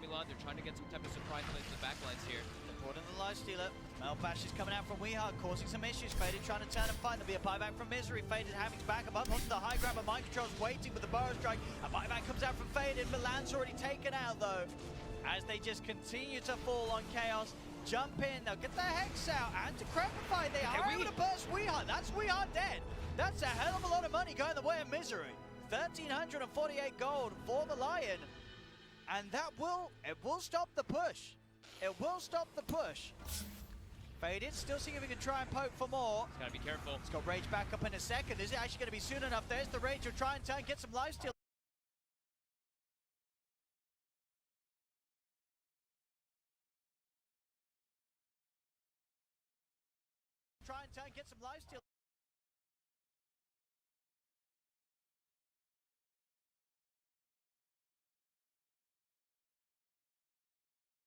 well. They're trying to get some type of surprise into the backlines here. They're caught in the lifestealer. Melbash is coming out from Weehawk, causing some issues. Faded trying to turn and fight. There'll be a buyback from Misery. Faded having to back him up onto the high ground, but Mind Control's waiting with the Burrow Strike. A buyback comes out from Faded. Milan's already taken out, though. As they just continue to fall on Chaos. Jump in, they'll get the Hex out, and to Crepify, they are able to burst Weehawk. That's Weehawk dead. That's a hell of a lot of money going the way of Misery. 1,348 gold for the Lion. And it will stop the push. It will stop the push. Faded, still seeing if he can try and poke for more. He's gotta be careful. He's got Rage back up in a second. Is it actually gonna be soon enough? There's the Rage, will try and turn, get some lifesteal. Try and turn, get some lifesteal.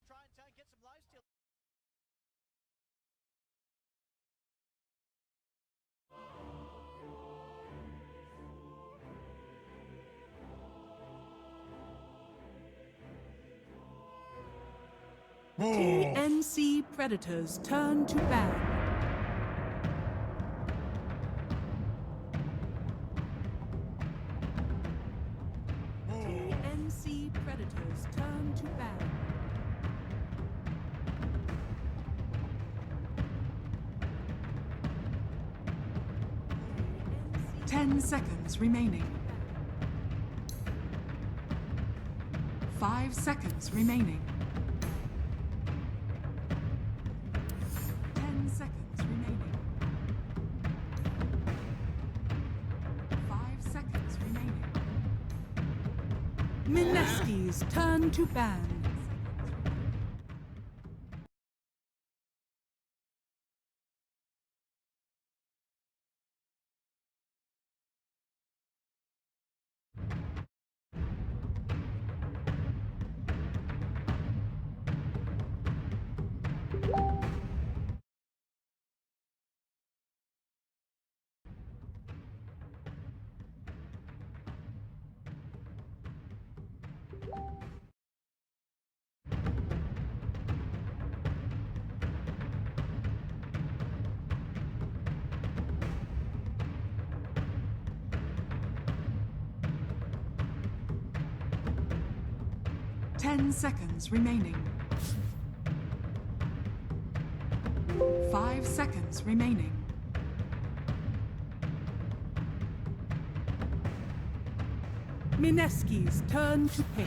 Try and turn, get some lifesteal. TNC Predators turn to ban. TNC Predators turn to ban. TNC 10 seconds remaining. 5 seconds remaining. 10 seconds remaining. 5 seconds remaining. Mineski's turn to ban. Ten seconds remaining. 5 seconds remaining. Mineski's turn to pick.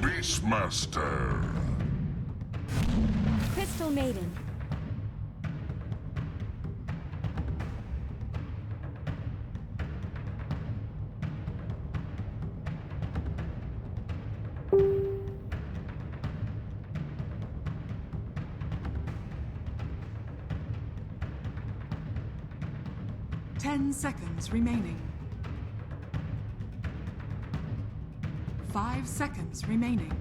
Beastmaster. Crystal Maiden. Ten seconds remaining. 5 seconds remaining.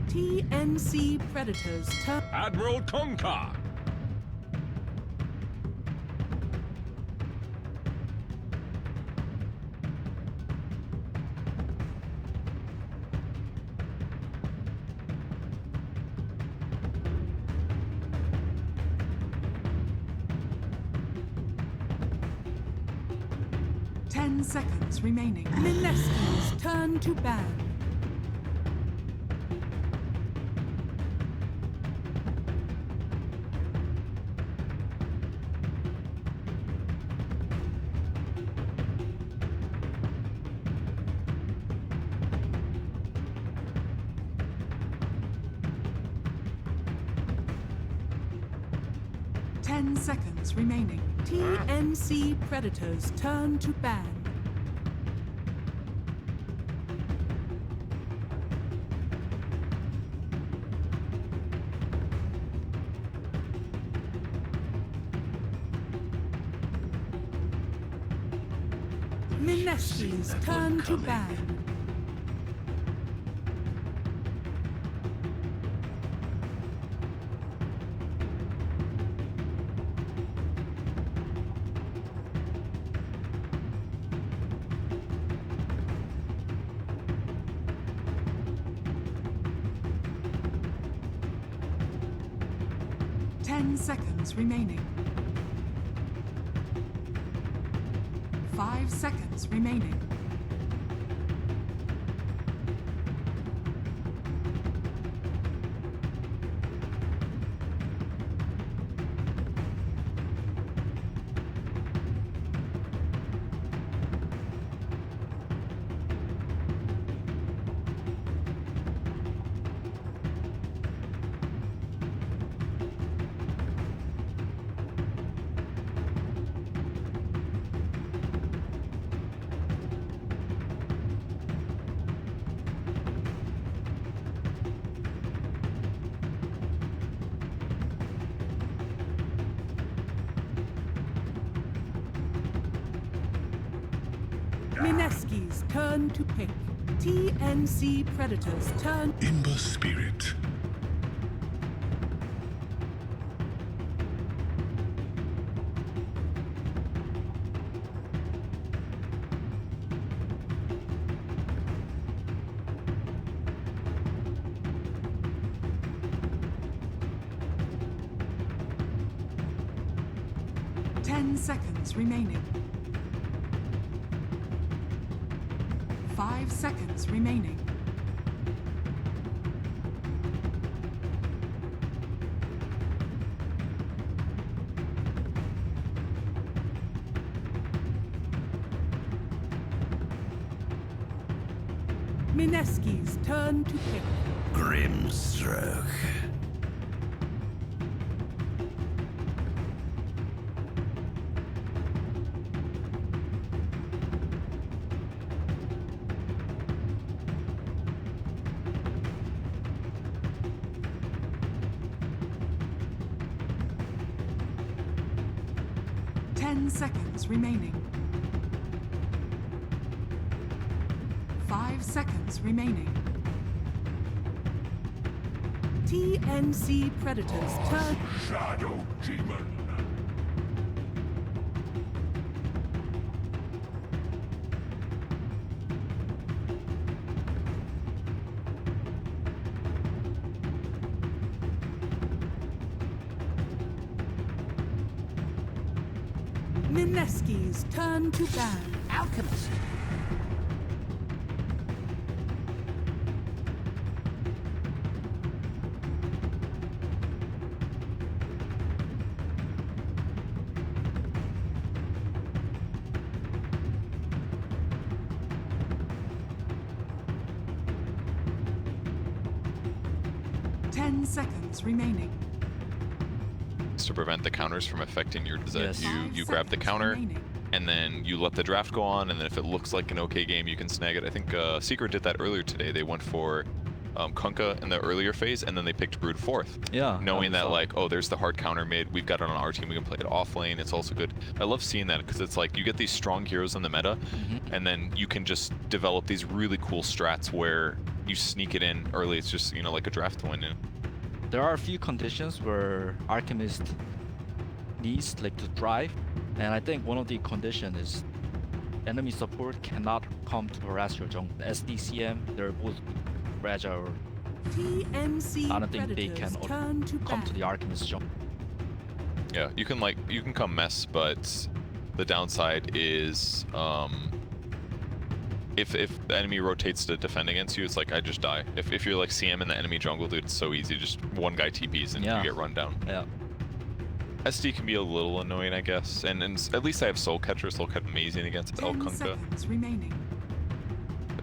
TNC Predators turn. Admiral Conker. Ten seconds remaining. Mineski's turn to ban. Ten seconds remaining. TNC Predators turn to ban. Mineski's turn to ban. Seconds remaining. 5 seconds remaining. Mineski's turn to pick. TNC Predator's turn. Imba Spirit. Seconds remaining. 5 seconds remaining. Mineski's turn to pick. Grimstroke. Seconds remaining. 5 seconds remaining. TNC Predator's turn. Shadow Demon. Mineski's turn to ban. Alchemist. Seconds remaining. To prevent the counters from affecting your design. Yes. You grab the counter remaining. and then you let the draft go on, and then if it looks like an okay game, you can snag it. I think Secret did that earlier today. They went for Kunkka in the earlier phase, and then they picked Brood fourth. Yeah. Knowing that like, oh, there's the hard counter mid, we've got it on our team, we can play it off lane, it's also good. I love seeing that because it's like you get these strong heroes in the meta, and then you can just develop these really cool strats where you sneak it in early. It's just, you know, like a draft win. There are a few conditions where Alchemist needs like to drive, and I think one of the conditions is enemy support cannot come to harass your jungle. SDCM, they're both fragile. TNC I don't think they Predators can turn to come to ban. the Alchemist jungle. Yeah, you can come mess, but the downside is if the enemy rotates to defend against you, it's like I just die. If you're like CM in the enemy jungle, dude, it's so easy. Just one guy TPs and you get run down. Yeah. SD can be a little annoying, I guess, and at least I have Soul Catcher. Soul Catcher amazing against 10 Kunkka. seconds remaining.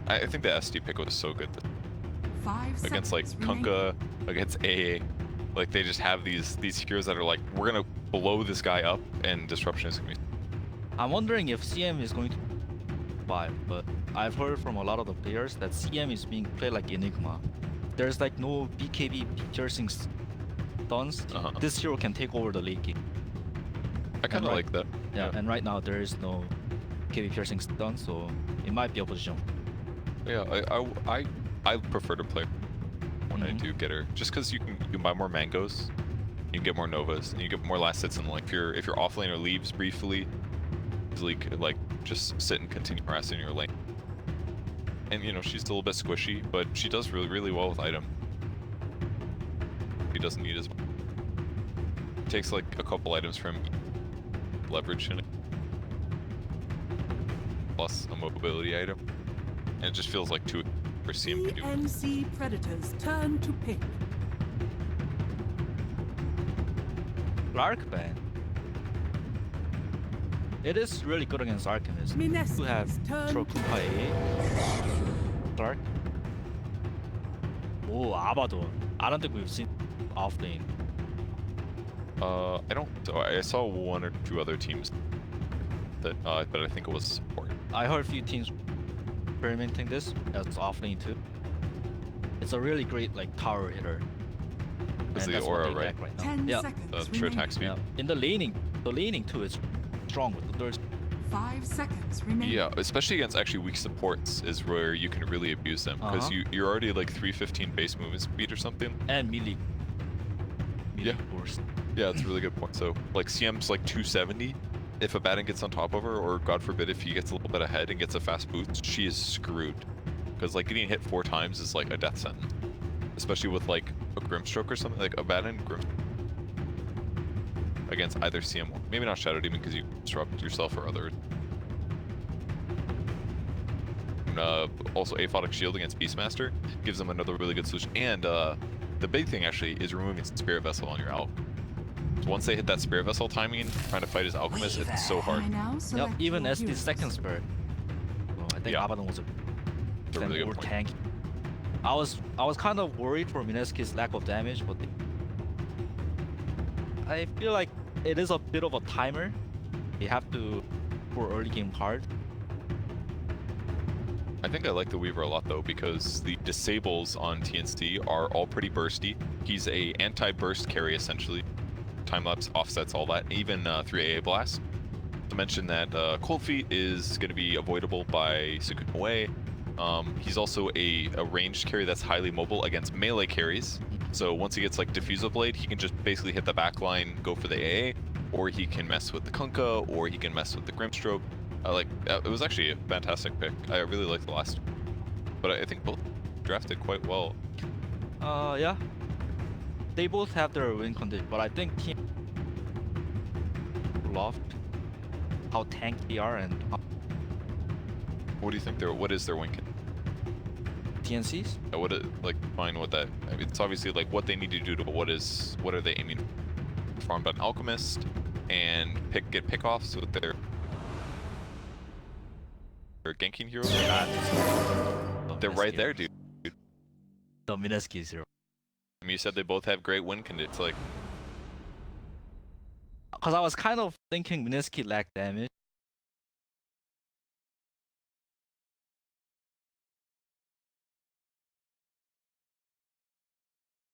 I think the SD pick was so good 5 against like seconds remaining. Kunkka, against AA. Like they just have these heroes that are like, we're gonna blow this guy up, and disruption is gonna be. I'm wondering if CM is going to survive, but I've heard from a lot of the players that CM is being played like Enigma. There's like no BKB piercing stuns. This hero can take over the late game. I kind of like that. Yeah, and right now there is no KB piercing stun, so it might be able to jump. Yeah, I prefer to play when I Mhm. do get her, just because you can buy more mangoes, you can get more novas, and you get more last hits. And like if your offlaner leaves briefly, easily could like just sit and continue harassing your lane. And you know she's still a bit squishy, but she does really well with item. She doesn't need as much. It takes like a couple items from leverage in it, plus a mobility item, and it just feels like two for CM can do. TNC Predators turn to pick. Clark ban. It is really good against Archimist. Mineski Who have turn Trokupa to A. Clark. Oh, Abaddon. I don't think we've seen off lane. I don't. So I saw one or two other teams that, but I think it was support. I heard a few teams experimenting this as off lane too. It's a really great like tower hitter. It's And the that's what aura, they right? lack right now. 10 Yeah. seconds True attack remaining. speed. Yeah. In the laning too is strong with the thirst. 5 seconds remaining. Yeah, especially against actually weak supports is where you can really abuse them because you're already like 315 base movement speed or something. And melee. Yeah. Force. Yeah, that's a really good point. So like CM's like 270. If a Batten gets on top of her, or God forbid if he gets a little bit ahead and gets a fast boost, she is screwed. Because like getting hit 4 times is like a death sentence. Especially with like a Grimstroke or something, like a Batten Grim against either CM. Maybe not Shadow Demon because you disrupt yourself or others. Also Aphotic Shield against Beastmaster gives them another really good solution. And the big thing actually is removing Spirit Vessel on your Alch. So once they hit that Spirit Vessel timing, trying to fight his Alchemist, it's so hard. I now Yep, select even your as the heroes. second spirit. So I think Yeah. Abaddon was It's a really good more point. tanky. I was kind of worried for Mineski's lack of damage, but I feel like it is a bit of a timer. You have to for early game card. I think I like the Weaver a lot though because the disables on TNC are all pretty bursty. He's a anti-burst carry essentially. Time-lapse offsets all that, even 3 AA Blast. To mention that Cold Feet is going to be avoidable by Sukuna Way. He's also a ranged carry that's highly mobile against melee carries. So once he gets like Diffusal Blade, he can just basically hit the back line, go for the AA, or he can mess with the Kunkka, or he can mess with the Grimstroke. It was actually a fantastic pick. I really liked the last one. But I think both drafted quite well. Yeah. They both have their win condition, but I think Team loved how tanky they are and how What do you think what is their win condition? TNCs. What define what that? I mean, it's obviously like what they need to do to. What are they aiming for? Farm an Alchemist and get pickoffs with their ganking heroes. They're right there, dude. The Mineski is here. I mean, you said they both have great win conditions. Like, Because I was kind of thinking Mineski lacked damage.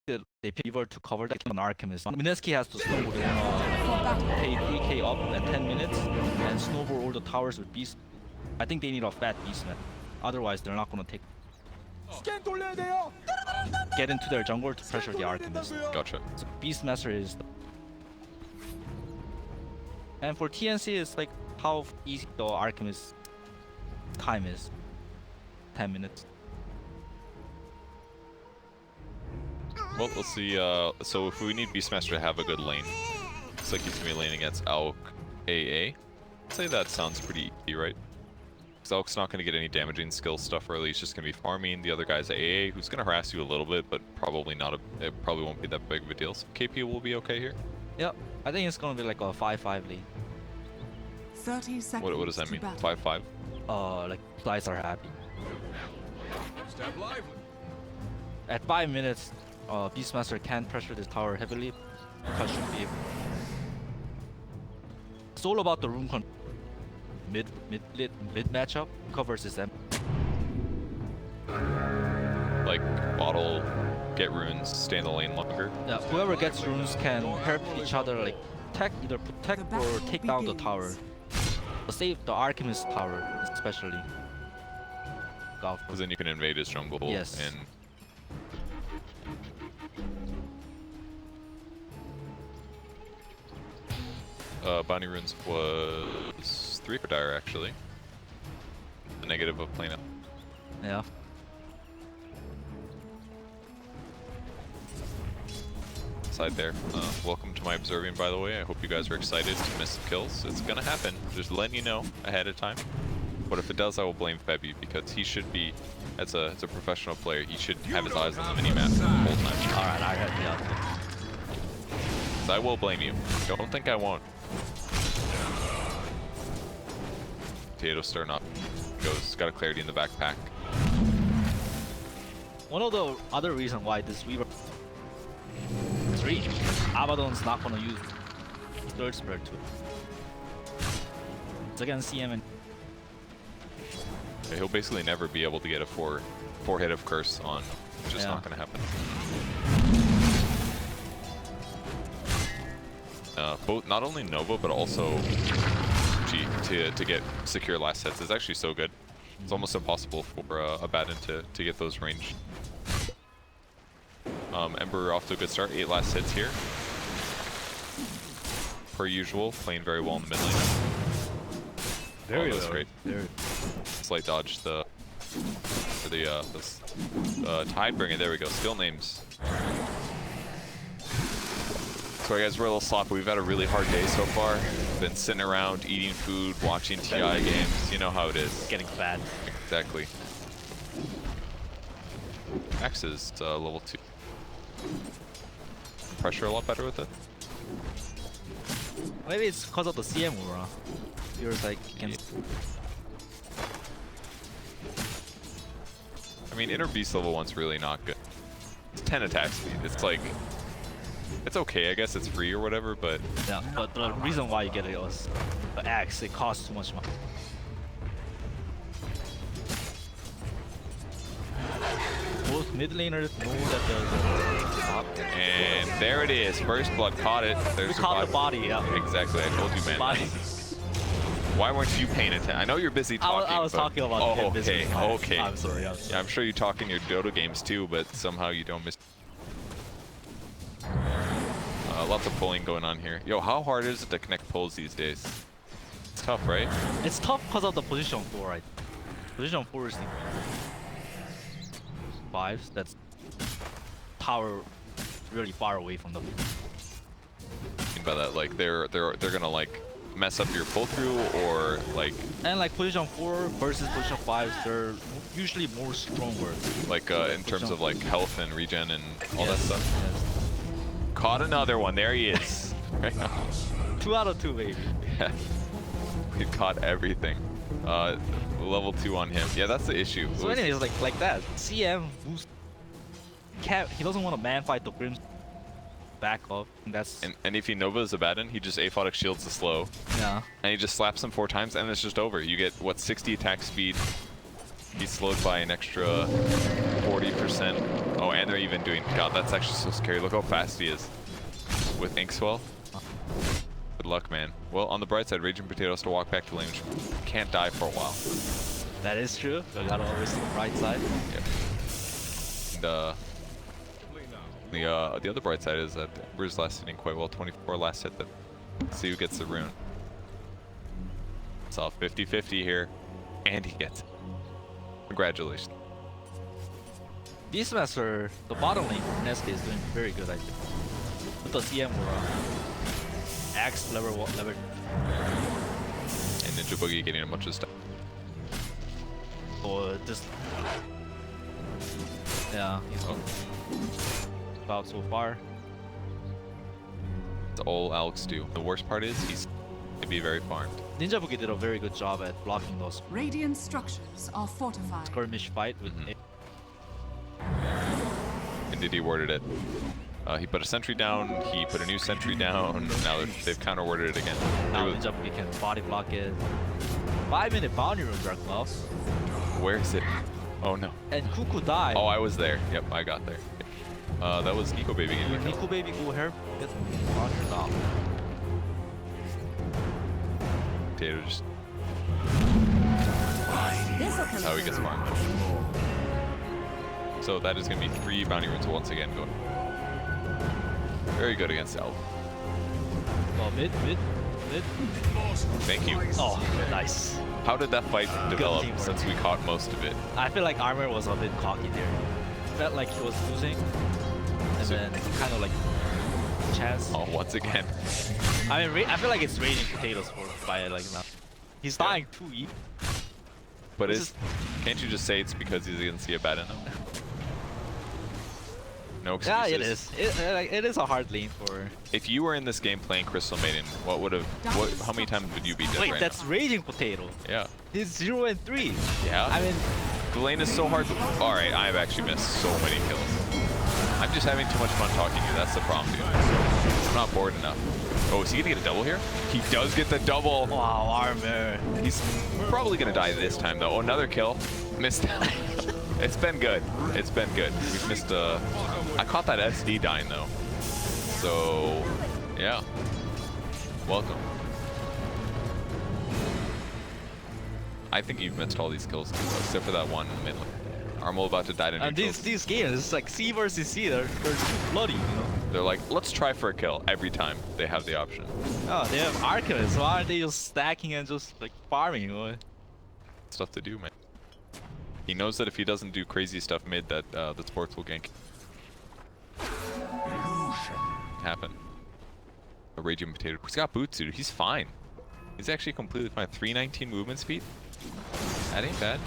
They pivot to cover that on Archimist. Mineski has to snowball pay 3k up in 10 minutes and snowball all the towers with Beast. I think they need a fat Beastman. Otherwise, they're not going to take. Get into their jungle to pressure the Archimist. gotcha. So Beastmaster is. And for TNC, it's like how easy the Archimist time is. 10 minutes. Well, let's see. So if we need Beastmaster to have a good lane, looks like he's gonna be laning against Alk AA. I'd say that sounds pretty easy, right? Because Alk's not gonna get any damaging skill stuff early. He's just gonna be farming. The other guy's AA, who's gonna harass you a little bit, but probably not. It probably won't be that big of a deal. So KP will be okay here. Yep, I think it's gonna be like a 5-5 lead. 30 seconds. What does that to mean? battle. 5-5. Like guys are happy. Step lively. At 5 minutes, Beastmaster can pressure this tower heavily. Because should be able. It's all about the room control. Mid matchup covers this M. Like bottle, get runes, stay in the lane longer. Yeah, whoever gets runes can help each other like either protect The or battle take down the begins. tower. Save the Alchemist Tower, especially. Golf. Because then you can invade his jungle. Yes. And Bounty Runes was 3 for Dire actually. The negative of playing up. Yeah. Side there. Welcome to my observing, by the way. I hope you guys are excited to miss some kills. It's gonna happen. Just letting you know ahead of time. But if it does, I will blame Febby because he should be, as a professional player, he should have his eyes on the minimap the whole time. Alright, I heard the other. So I will blame you. Don't think I won't. Potato starting up. Goes, got a clarity in the backpack. One of the other reasons why this Weaver 3, Abaddon's not gonna use third spread too. It's against CM and He'll basically never be able to get a 4 hit of curse on. It's just not gonna happen. Both not only Nova but also G to get secure last hits is actually so good. It's almost impossible for Abaddon to get those range. Ember off to a good start. 8 last hits here. Per usual, playing very well in the mid lane. very that's well. great. Very. Slight dodge the Tidebringer. There we go. Skill names. Sorry guys, we're a little sloppy. We've had a really hard day so far. Been sitting around, eating food, watching TI games. You know how it is. Getting fat. Exactly. Max is level 2. Pressure a lot better with it. Maybe it's because of the CM aura. You're like, you can... I mean, Inner Beast level 1's really not good. It's 10 attack speed. It's like, it's okay, I guess it's free or whatever, but Yeah, but the reason why you get it was the axe, it costs too much money. Most mid laners know that there's a top. and there it is. First blood caught it. There's We caught the survival. body, yeah. Exactly, I told you, man. Body. Why weren't you paying attention? I know you're busy talking. I was but- talking about Oh, him okay, busy. okay. I'm sorry. Yeah, I'm sure you talk in your Dota games too, but somehow you don't miss. Lots of pulling going on here. Yo, how hard is it to connect pulls these days? It's tough, right? It's tough because of the position 4, right? Position 4 is the 5s. That's tower really far away from the. I mean by that, like they're gonna like mess up your pull through or like And like position 4 versus position 5s, they're usually more stronger. like in terms of like health and regen and all that Yes, stuff. yes. Caught another one. There he is. Right now. 2 out of 2, baby. Yeah. He caught everything. Level 2 on him. Yeah, that's the issue. So anyways, like that. CM boost. He doesn't want to man fight the Grim. Back up. And that's And if he Nova's Abaddon, he just aphotic shields the slow. yeah. And he just slaps him 4 times and it's just over. You get, what, 60 attack speed. He's slowed by an extra 40%. Oh, and they're even doing... God, that's actually so scary. Look how fast he is. With Inkswell. Good luck, man. Well, on the bright side, Raging Potatoes to walk back to lane. Can't die for a while. That is true. You gotta always see the right side. Yep. And the other bright side is that Ember's last hitting quite well. 24 last hit. That see who gets the rune. It's all 50-50 here, and he gets it. Congratulations. This semester, the bottom lane for Mineski is doing very good, I think. With the CM aura. Axe level 1, level. And Ninja Boogie getting a bunch of stuff. Or just. Yeah, he's about so far. It's all Alex do. The worst part is he's to be very farmed. Ninja Boogie did a very good job at blocking those Radiant structures are fortified. skirmish fight with it. And Diddy worded it. He put a sentry down, he put a new sentry down, now they've counter-worded it again. Now It was- Ninja Boogie can body block it. 5-minute bounty room Dark Glove. Where is it? Oh no. And Kuku died. Oh, I was there. Yep, I got there. That was Nico Baby getting me. Nico baby go here. Get bounty now. Potato just That's how he gets farmed. So that is going to be 3 bounty runes once again going. Very good against Elf. Oh, mid. Thank you. Oh, nice. How did that fight develop teamwork. since we caught most of it? I feel like Armor was a bit cocky there. Felt like he was losing, and then kind of like chance. Oh, once again. I mean, I feel like it's raging potatoes for Fire like now. He's dying 2E. But This is, can't you just say it's because he's against a bad enough? No excuses. Yeah, it is. It is a hard lane for. If you were in this game playing Crystal Maiden, how many times would you be dead Wait, right that's raging potato. now? Yeah. He's 0 and 3. Yeah. I mean, The lane is so hard. Alright, I've actually missed so many kills. I'm just having too much fun talking to you. That's the problem, dude. I'm not bored enough. Oh, is he gonna get a double here? He does get the double. wow, Armor. He's probably gonna die this time, though. Oh, another kill. Missed that. It's been good. It's been good. We've missed I caught that SD dying, though. So, yeah. Welcome. I think you've missed all these kills, except for that one in the middle. Armel about to die to And neutrals. these games, it's like C versus C. They're too bloody, you know. They're like, let's try for a kill every time they have the option. Oh, they have Archivist. Why aren't they just stacking and just like farming? You know? Stuff to do, man. He knows that if he doesn't do crazy stuff mid, that the sports will gank. Happen. A Raging Potato. He's got boots, dude. He's fine. He's actually completely fine. 319 movement speed. That ain't bad.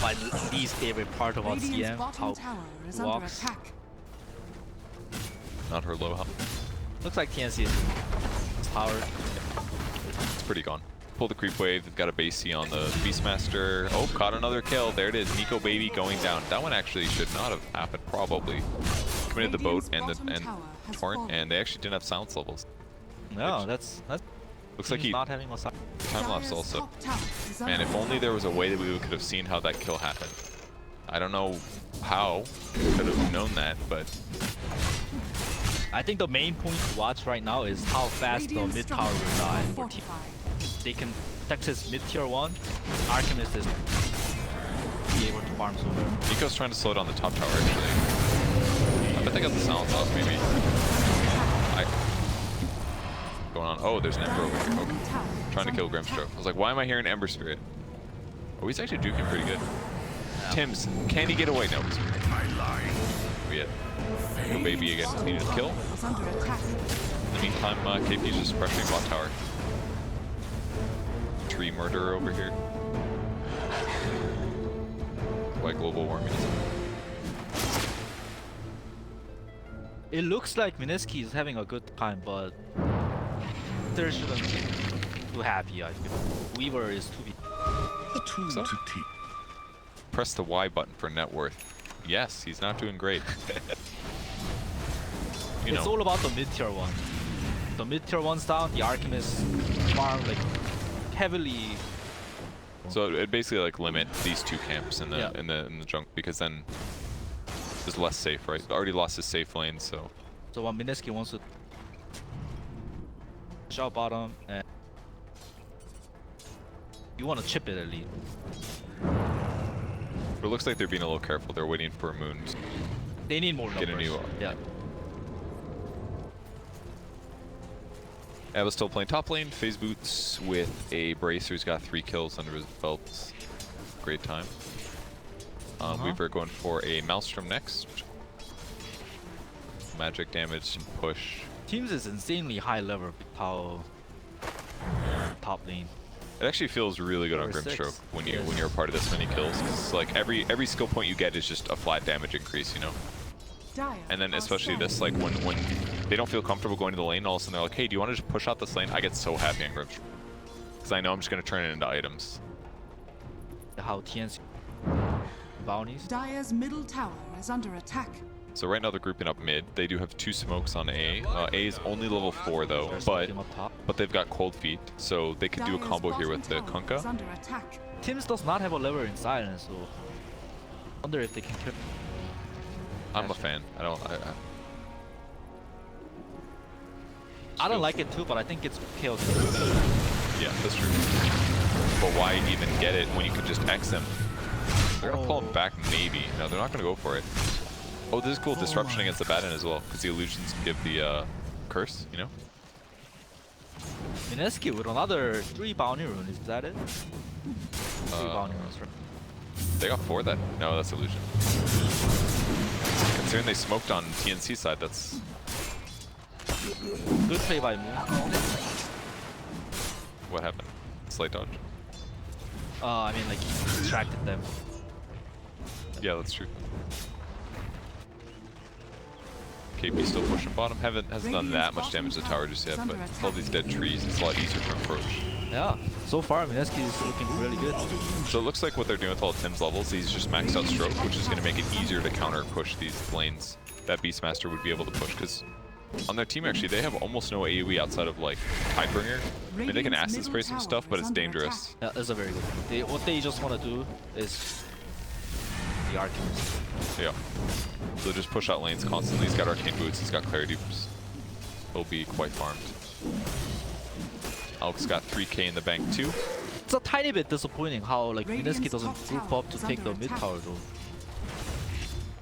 My least favorite part about Radiant's CM, bottom how tower is he under walks. attack. Not her low health. Looks like TNC is powered. It's pretty gone. Pull the creep wave. They've got a base C on the Beastmaster. Oh, caught another kill. There it is. Nico Baby going down. That one actually should not have happened, probably. Committed the boat and the torrent, and they actually didn't have silence levels. No, that's Looks like he not having a side. time lapse Dire's also. top tower is Man, under if only there was a way that we could have seen how that kill happened. I don't know how we could have known that, but I think the main point to watch right now is how fast the Radiant's mid tower will structures die are for team. fortified. They can Texas mid tier 1, Archimist is be able to farm sooner. Nico's trying to slow down the top tower actually. I bet they got the silence off maybe. Going on. Oh, there's an Ember over here. Okay. Trying to kill Grimstroke. I was like, why am I hearing Ember Spirit? Oh, he's actually juking pretty good. Tim's, can he get away? No, he's we hit. Nico Baby again. Needed a kill. Is under attack. In the meantime, KP's just pressuring bot tower. Tree murderer over here. Why global warming is. It looks like Mineski is having a good time, but there shouldn't be too happy. I feel Weaver is too big. So? Press the Y button for net worth. Yes, he's not doing great. You It's know, all about the mid tier 1. The mid tier 1's down, the Archimist farm like heavily. so it basically like limit these two camps in the Yeah. in the junk because then it's less safe, right? Already lost his safe lane, so So when Mineski wants to shot bottom and you want to chip it at least. but it looks like they're being a little careful. They're waiting for Moon. They need more numbers. Get a new yeah. Eva's still playing top lane. Phase Boots with a Bracer. He's got 3 kills under his belt. Great time. Weaver going for a Maelstrom next. Magic damage and push. Teams is insanely high level with how top lane. It actually feels really good on Power Grimstroke 6. when Yes. you're a part of this many kills. 'Cause like every skill point you get is just a flat damage increase, you know. Dire And then are especially this, slain. like when they don't feel comfortable going to the lane, all of a sudden they're like, hey, do you want to just push out this lane? I get so happy on Grimstroke. Because I know I'm just going to turn it into items. How TNC bounties. Dire's middle tower is under attack. So right now they're grouping up mid. They do have 2 smokes on A. A is only level 4 though, There's but team up top. they've got cold feet, so they could do a Dire's combo here bottom with the tower Kunkka. is under attack. Teams does not have a lever in silence, so wonder if they can kill. I'm a fan. I I don't like it too, but I think it's killed. yeah, that's true. but why even get it when you can just X him? They're gonna pull him back, maybe. No, they're not gonna go for it. Oh, this is cool. Disruption against the Baton as well, because the illusions give the curse, you know? Mineski with another 3 bounty rune, is that it? 3 bounty runes, right? They got 4 then? No, that's illusion. Considering they smoked on TNC side, that's... Good play by Moon. What happened? Slight dodge. I mean, like, he distracted them. Yeah, that's true. KP still pushing bottom. Hasn't done that much damage to the tower just yet, but with all these dead trees, it's a lot easier to approach. Yeah, so far Mineski is looking really good. So it looks like what they're doing with all Tim's levels, he's just maxed out stroke, which is going to make it easier to counter push these lanes that Beastmaster would be able to push, because on their team actually they have almost no AoE outside of like Tidebringer. I mean, they can acid spray some stuff, but it's dangerous. Yeah, that's a very good point. What they just want to do is the Arcanist. Yeah. So just push out lanes constantly. He's got arcane boots, he's got clarity boots. He'll be quite farmed. Alex got 3k in the bank too. It's a tiny bit disappointing how like Mineski doesn't group up to take the mid tower though.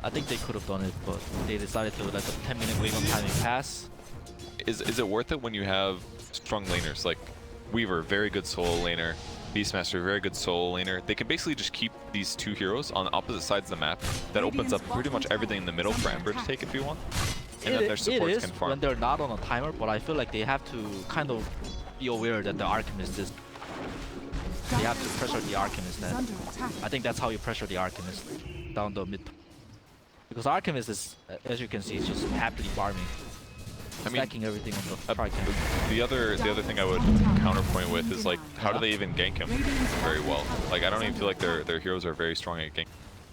I think they could have done it, but they decided to let the 10-minute wait on timing pass. Is it worth it when you have strong laners like Weaver, very good solo laner, Beastmaster, very good solo laner? They can basically just keep these 2 heroes on opposite sides of the map. That opens up pretty much everything in the middle for Ember to take if you want. And then their supports can farm. When they're not on a timer, but I feel like they have to kind of be aware that the Arcanist is... They have to pressure the Arcanist then. I think that's how you pressure the Arcanist down the mid. Because Arcanist is, as you can see, is just happily farming. Stacking everything on the Trican. The other thing I would counterpoint with is like, how do they even gank him very well? Like, I don't even feel like their heroes are very strong at gank.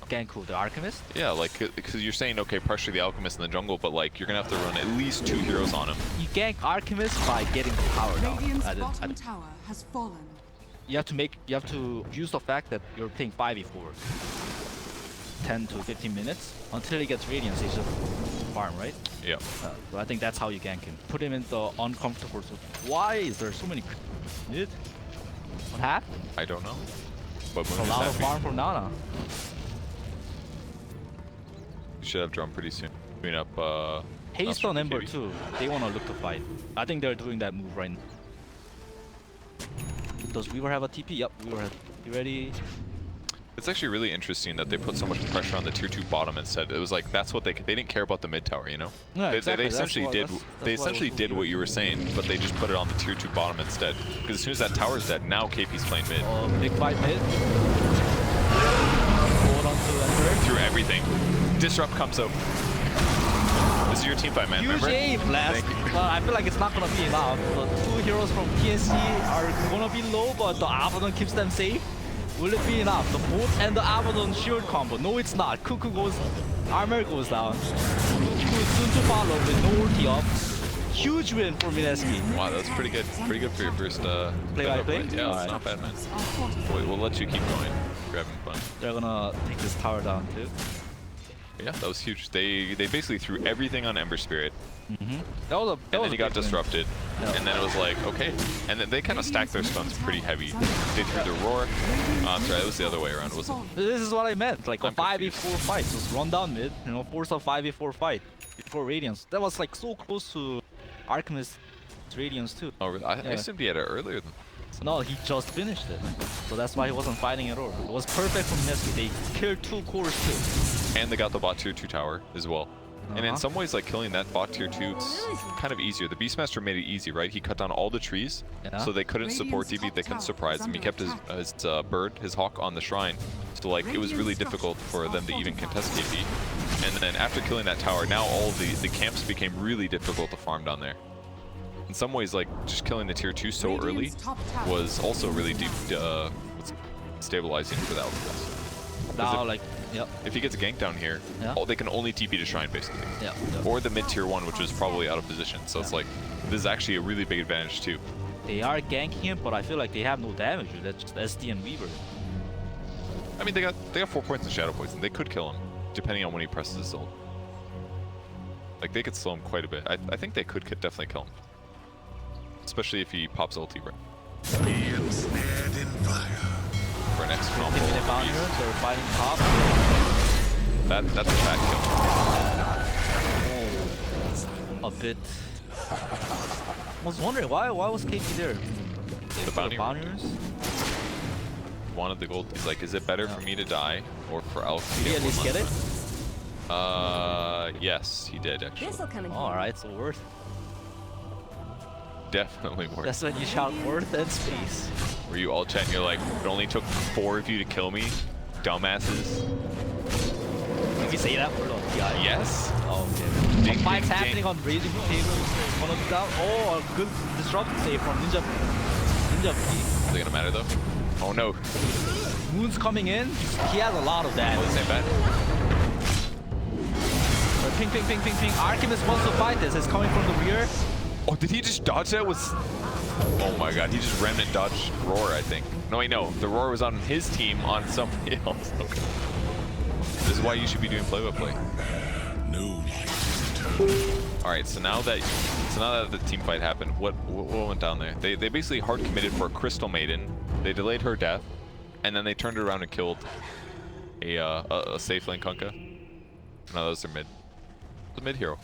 Gank who? The Alchemist? Yeah, like, because you're saying, okay, pressure the Alchemist in the jungle, but like, you're gonna have to run at least 2 heroes on him. You gank Alchemist by getting the power down. Bottom tower has fallen. You have to use the fact that you're playing 5v4. 10 to 15 minutes until he gets Radiance, he's just farm, right? Yeah. So I think that's how you gank him. Put him in the uncomfortable zone. Why is there so many mid? What happened? I don't know. But A lot of farm from Nana. You should have drawn pretty soon. Clean up Haste on Ember too. They want to look to fight. I think they're doing that move right now. Does Weaver have a TP? Yep, Weaver has. You ready? It's actually really interesting that they put so much pressure on the tier 2 bottom instead. It was like that's what they didn't care about the mid tower, you know? Yeah, They essentially did what you were saying, but they just put it on the tier 2 bottom instead. Because as soon as that tower's dead, now KP's playing mid. Big fight mid. Hold on to Ember. Through everything. Disrupt comes out. This is your team fight, man. Huge remember? aim blast. Well, I feel like it's not gonna be enough. The 2 heroes from TNC are gonna be low, but the Abaddon keeps them safe. Will it be enough? The boat and the Abaddon shield combo. No, it's not. Cuckoo goes, armor goes down. Cuckoo is soon to follow with no ulti up. Huge win for Mineski. Wow, that's pretty good. Pretty good for your first play by play. Yeah, it's not bad, man. We'll let you keep going. You're having fun. They're gonna take this tower down too. Yeah, that was huge. They basically threw everything on Ember Spirit. And then he got disrupted. Yeah. And then it was like, okay. And then they kind of stacked their stuns pretty heavy. They threw the roar. I'm sorry, it was the other way around, wasn't it? This is what I meant. Like a I'm 5v4 fight. Just run down mid, you know, force a 5v4 fight before Radiance. That was like so close to Arcanist's Radiance too. Oh, really? I assumed he had it earlier than. No, he just finished it. So that's why he wasn't fighting at all. It was perfect from Mineski. They killed 2 cores too. And they got the bot tier 2 tower as well. And in some ways, like killing that bot tier 2, it's kind of easier. The Beastmaster made it easy, right? He cut down all the trees, so they couldn't support DB, they couldn't surprise him. He kept his bird, his hawk on the shrine. So like, it was really difficult for them to even contest KP. And then after killing that tower, now all the camps became really difficult to farm down there. In some ways, like, just killing the tier 2 so early was also really deep, stabilizing for the Alchemist. Now, like, yep. If he gets ganked down here, they can only TP to Shrine, basically. Yeah. Or the mid tier 1, which was probably out of position. So it's like, this is actually a really big advantage too. They are ganking him, but I feel like they have no damage. That's just SD and Weaver. I mean, they got 4 points in Shadow Poison. They could kill him, depending on when he presses his ult. Like, they could slow him quite a bit. I think they could definitely kill him. Especially if he pops ulti right. Be ensnared in fire. for an next combo. 15-minute bouncer, they're fighting top. That's a bad kill. Oh, a bit. I was wondering why was KP there? The bounty bountyers? Wanted the gold. He's like, is it better for me to die or for Alex to Did he at least get it? Yes, he did actually. This'll come in Oh, alright, so worth. Definitely worth. That's when you shout worth and space. Were you all chatting? You're like, it only took 4 of you to kill me, dumbasses. Did we say that word on TI? Yes. Oh, okay. Ding, Fights ding, happening ding. on Raging Potato. One of them down. Oh, a good disruptive save from Ninja P. Is it gonna matter though? Oh no. Moon's coming in. He has a lot of that. Oh, this ain't bad. Ping, ping, ping, ping, ping. Archimist wants to fight this. It's coming from the rear. Oh, did he just dodge that? Oh my god, he just remnant dodged Roar, I think. No, wait, no. The Roar was on his team on somebody else. Okay. This is why you should be doing play-by-play. All right, so now that the team fight happened, what went down there? They basically hard committed for a Crystal Maiden. They delayed her death, and then they turned around and killed a safe lane Kunkka. No, that was their mid. The mid hero.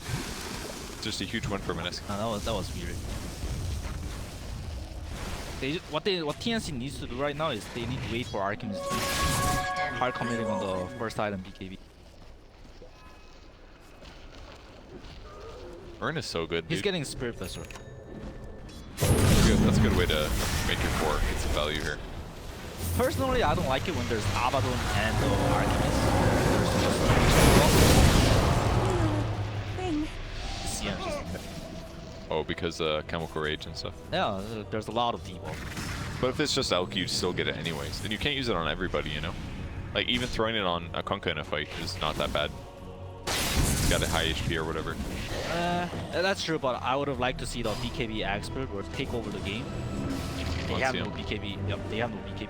Just a huge win for Mineski. No, that was weird. What TNC needs to do right now is they need to wait for Archimist to hard committing on the first item BKB. Urn is so good, dude. He's getting Spirit Vessel. That's a good way to make your core. Get some value here. Personally, I don't like it when there's Abaddon and Archimist. thing. Yeah, just, Oh, because chemical rage and stuff. yeah, there's a lot of debuff. But if it's just Elk, you still get it anyways. And you can't use it on everybody, you know? Like, even throwing it on a Kunkka in a fight is not that bad. It's got a high HP or whatever. That's true, but I would have liked to see the BKB expert or take over the game. They Let's have see no him. BKB. Yep, they have no BKB.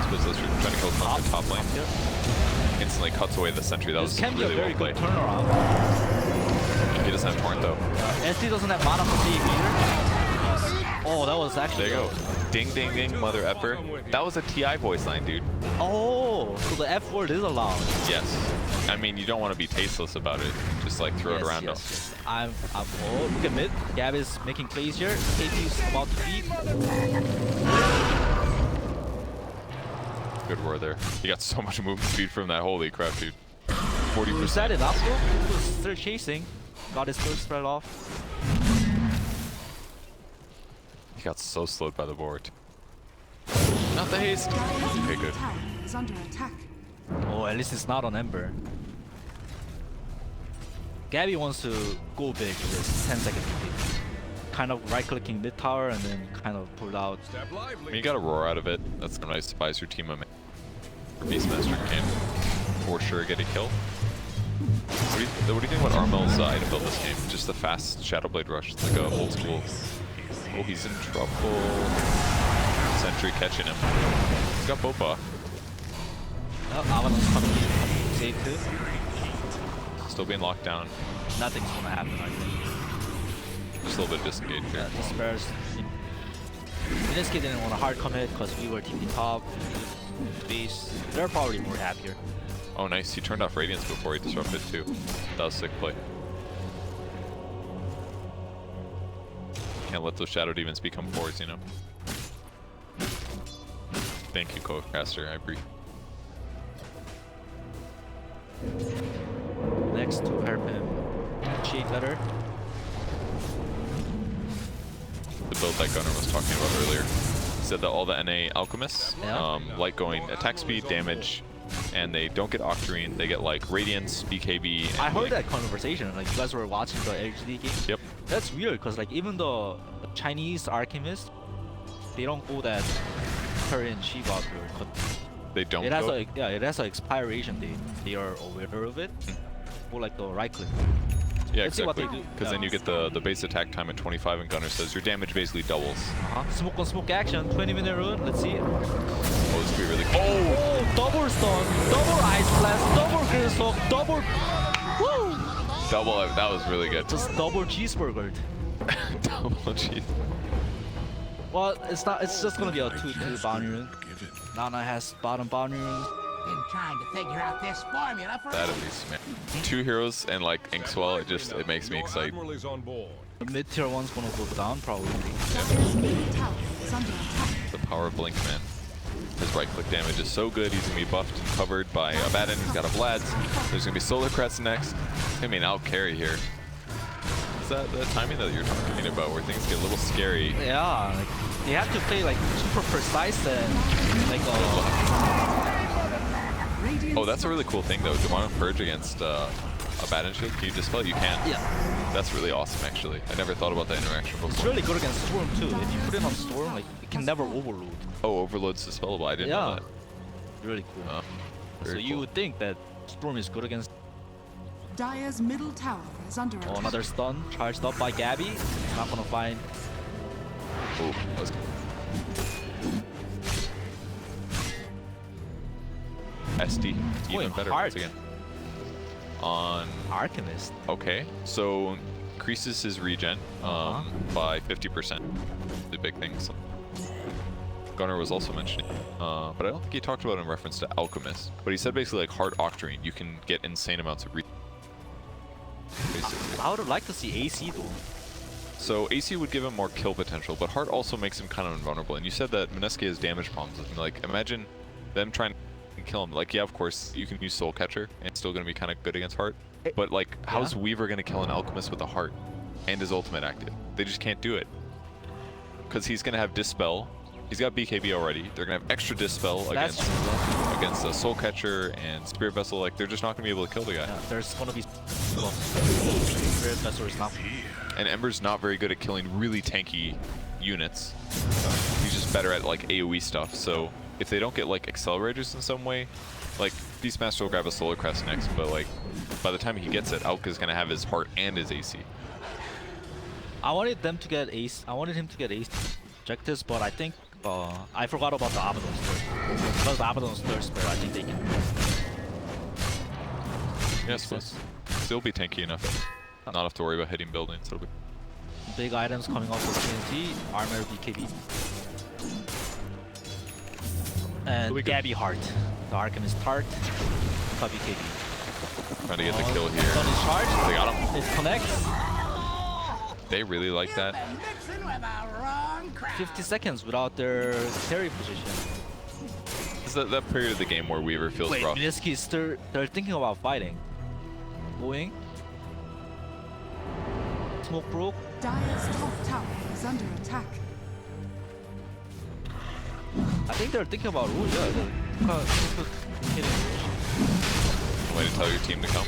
Suppose that's trying to kill Kunkka top lane. Yep. Instantly cuts away the sentry. That This was can be really a very well good played. turnaround. He doesn't have torrent though. SD doesn't have mana for save either. Oh, that was actually. There you go. Ding ding ding, mother effer. That was a TI voice line, dude. Oh, so the F word is allowed. Yes. I mean, you don't want to be tasteless about it. Just like throw it around. Yes. Oh, look at mid. Gab is making plays here. KP is about to beat. Good roar there. He got so much movement speed from that. Holy crap, dude. 40%. He set it up though. He was still chasing. Got his first spread off. He got so slowed by the board. Not the haste. Okay, good. Is under attack. Oh, at least it's not on Ember. Gabby wants to go big with this 10-second pick. Kind of right-clicking mid tower and then kind of pulled out. Step lively. When you got a roar out of it, that's a nice buys your team a man. Beastmaster can for sure get a kill. What do you think about Armel's item build this game? Just the fast Shadow Blade rush. It's like a old school. Oh, he's in trouble. Sentry catching him. He's got Bopa. Oh, Avalon's coming in. Save too. Still being locked down. Nothing's gonna happen, I think. Just a little bit disengaged here. Yeah, the spares. Mineski didn't want to hard commit because we were TP top. Base. They're probably more happier. Oh, nice. He turned off Radiance before he disrupted too. That was sick play. Can't let those Shadow Demons become fours, you know? Thank you, Co-caster. I agree. Next to Hairpin. Shade letter. The build that Gunnar was talking about earlier. He said that all the NA alchemists Yeah. like going attack speed, damage, and they don't get Octarine. They get like Radiance, BKB. And I heard like, that conversation. Like you guys were watching the LGD game. Yep. That's weird because like even the Chinese alchemists, they don't go that current Shiva build. They don't It has go. it has an expiration date. They are aware of it. Or like the right click. Yeah, Let's see what exactly. they do. Because then you get the base attack time at 25, and Gunnar says your damage basically doubles. Smoke on smoke action. 20-minute rune. Let's see. Oh, this could be really cool. Oh, double stun, double ice blast, double grill soak, double. Woo! Double. That was really good. Just double cheeseburger. Double cheese. Well, it's not. It's just gonna be a 2-2 boundary rune. Nana has bottom boundary rune. Been trying to figure out this formula for That at least, man. 2 heroes and like Inkswell, it makes me excited. Admiral is on board. The mid tier one's gonna go down probably. Dire's middle tower is under attack. The power of Blink, man. His right click damage is so good. He's gonna be buffed and covered by Abaddon. He's got a Vlad's. There's gonna be Solar Crest next. It's gonna be an out carry here. Is that the timing that you're talking about, where things get a little scary? Yeah, like, you have to play like super precise and like Oh, that's a really cool thing though. Demonic Purge against Abaddon shield. Can you dispel it? You can. yeah. That's really awesome, actually. I never thought about that interaction It's before. really good against Storm too. If you put it on Storm, like it can never overload. Oh, Overload's dispellable. I didn't know Yeah, that. really cool. So Very you cool. would think that Storm is good against. Dire's middle tower is under Oh, attack. another stun charged up by Gabby. It's not gonna find. Oh, that was SD, even going better hard. once again. On Alchemist. okay, so increases his regen by 50%. The big thing. So Gunnar was also mentioning, but I don't think he talked about it in reference to Alchemist. But he said basically like Heart Octarine, you can get insane amounts of regen. Basically. I would like to see AC though. So AC would give him more kill potential, but Heart also makes him kind of invulnerable. And you said that Mineski has damage problems. And like, imagine them trying to kill him. Like, yeah, of course, you can use Soul Catcher, and it's still going to be kind of good against Heart. But like, how's Weaver going to kill an Alchemist with a Heart and his ultimate active? They just can't do it. Because he's going to have Dispel. He's got BKB already. They're going to have extra Dispel against Soul Catcher and Spirit Vessel. Like, they're just not going to be able to kill the guy. Yeah, there's gonna be. Well, Spirit Vessel is not. And Ember's not very good at killing really tanky units. He's just better at like AoE stuff. So if they don't get like accelerators in some way, like Beastmaster will grab a Solar Crest next, but like by the time he gets it, Alka's gonna have his Heart and his AC. I wanted them to get ace. I wanted him to get ace objectives, but I think I forgot about the Abaddon's third. Because the Abaddon's third spare, I think they can. Yes, but still be tanky enough. Not have to worry about hitting buildings. It'll be Big items coming off of TNT, armor, BKB. And Gabby Heart. The Archemist Heart, BKB. trying to get the kill here. Stun is charged. They got him. It connects. They really like that. mixing with the wrong crowd. 50 seconds without their carry position. It's that period of the game where Weaver feels Wait, rough. Mineski is still, they're thinking about fighting. Going. Smoke broke. Dire's top tower is under attack. I think they're thinking about Rouge, yeah. Hitting Rouge. Way to tell your team to come.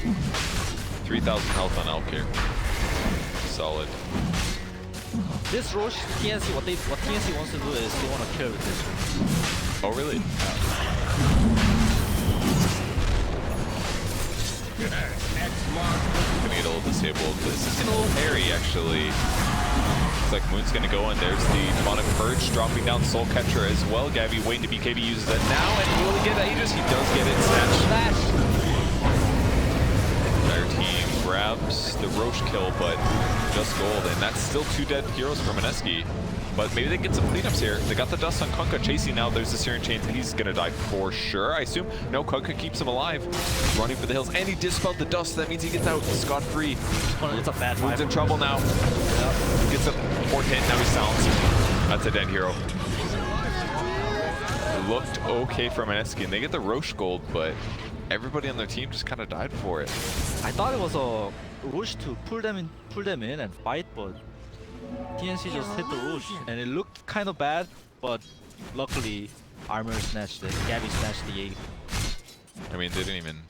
3,000 health on Elk here. Solid. This Rouge, TNC, what TNC wants to do is they want to kill with this. Oh, really? Gonna get a little disabled. This is getting a little hairy, actually. Looks like Moon's gonna go in. There's the Demonic Purge dropping down Soul Catcher as well. Gabby waiting to BKB uses it now, and will he get Aegis? He does get it. Snatch. Entire team grabs the Roche kill, but just gold, and that's still 2 dead heroes for Mineski. But maybe they can get some cleanups here. They got the dust on Kunkka chasing now. There's the Searing Chains, and he's gonna die for sure, I assume. No, Kunkka keeps him alive. He's running for the hills, and he dispelled the dust. That means he gets out scot-free. It's a bad Moon's in fight. trouble now. Gets a port hit, now he's silenced. That's a dead hero. Looked okay for Mineski, and they get the Roche gold, but everybody on their team just kind of died for it. I thought it was a Rouge to pull them in and fight, but TNC just hit the Rouge, and it looked kind of bad, but luckily Armor snatched it. Gabby snatched the 8. I mean, they didn't even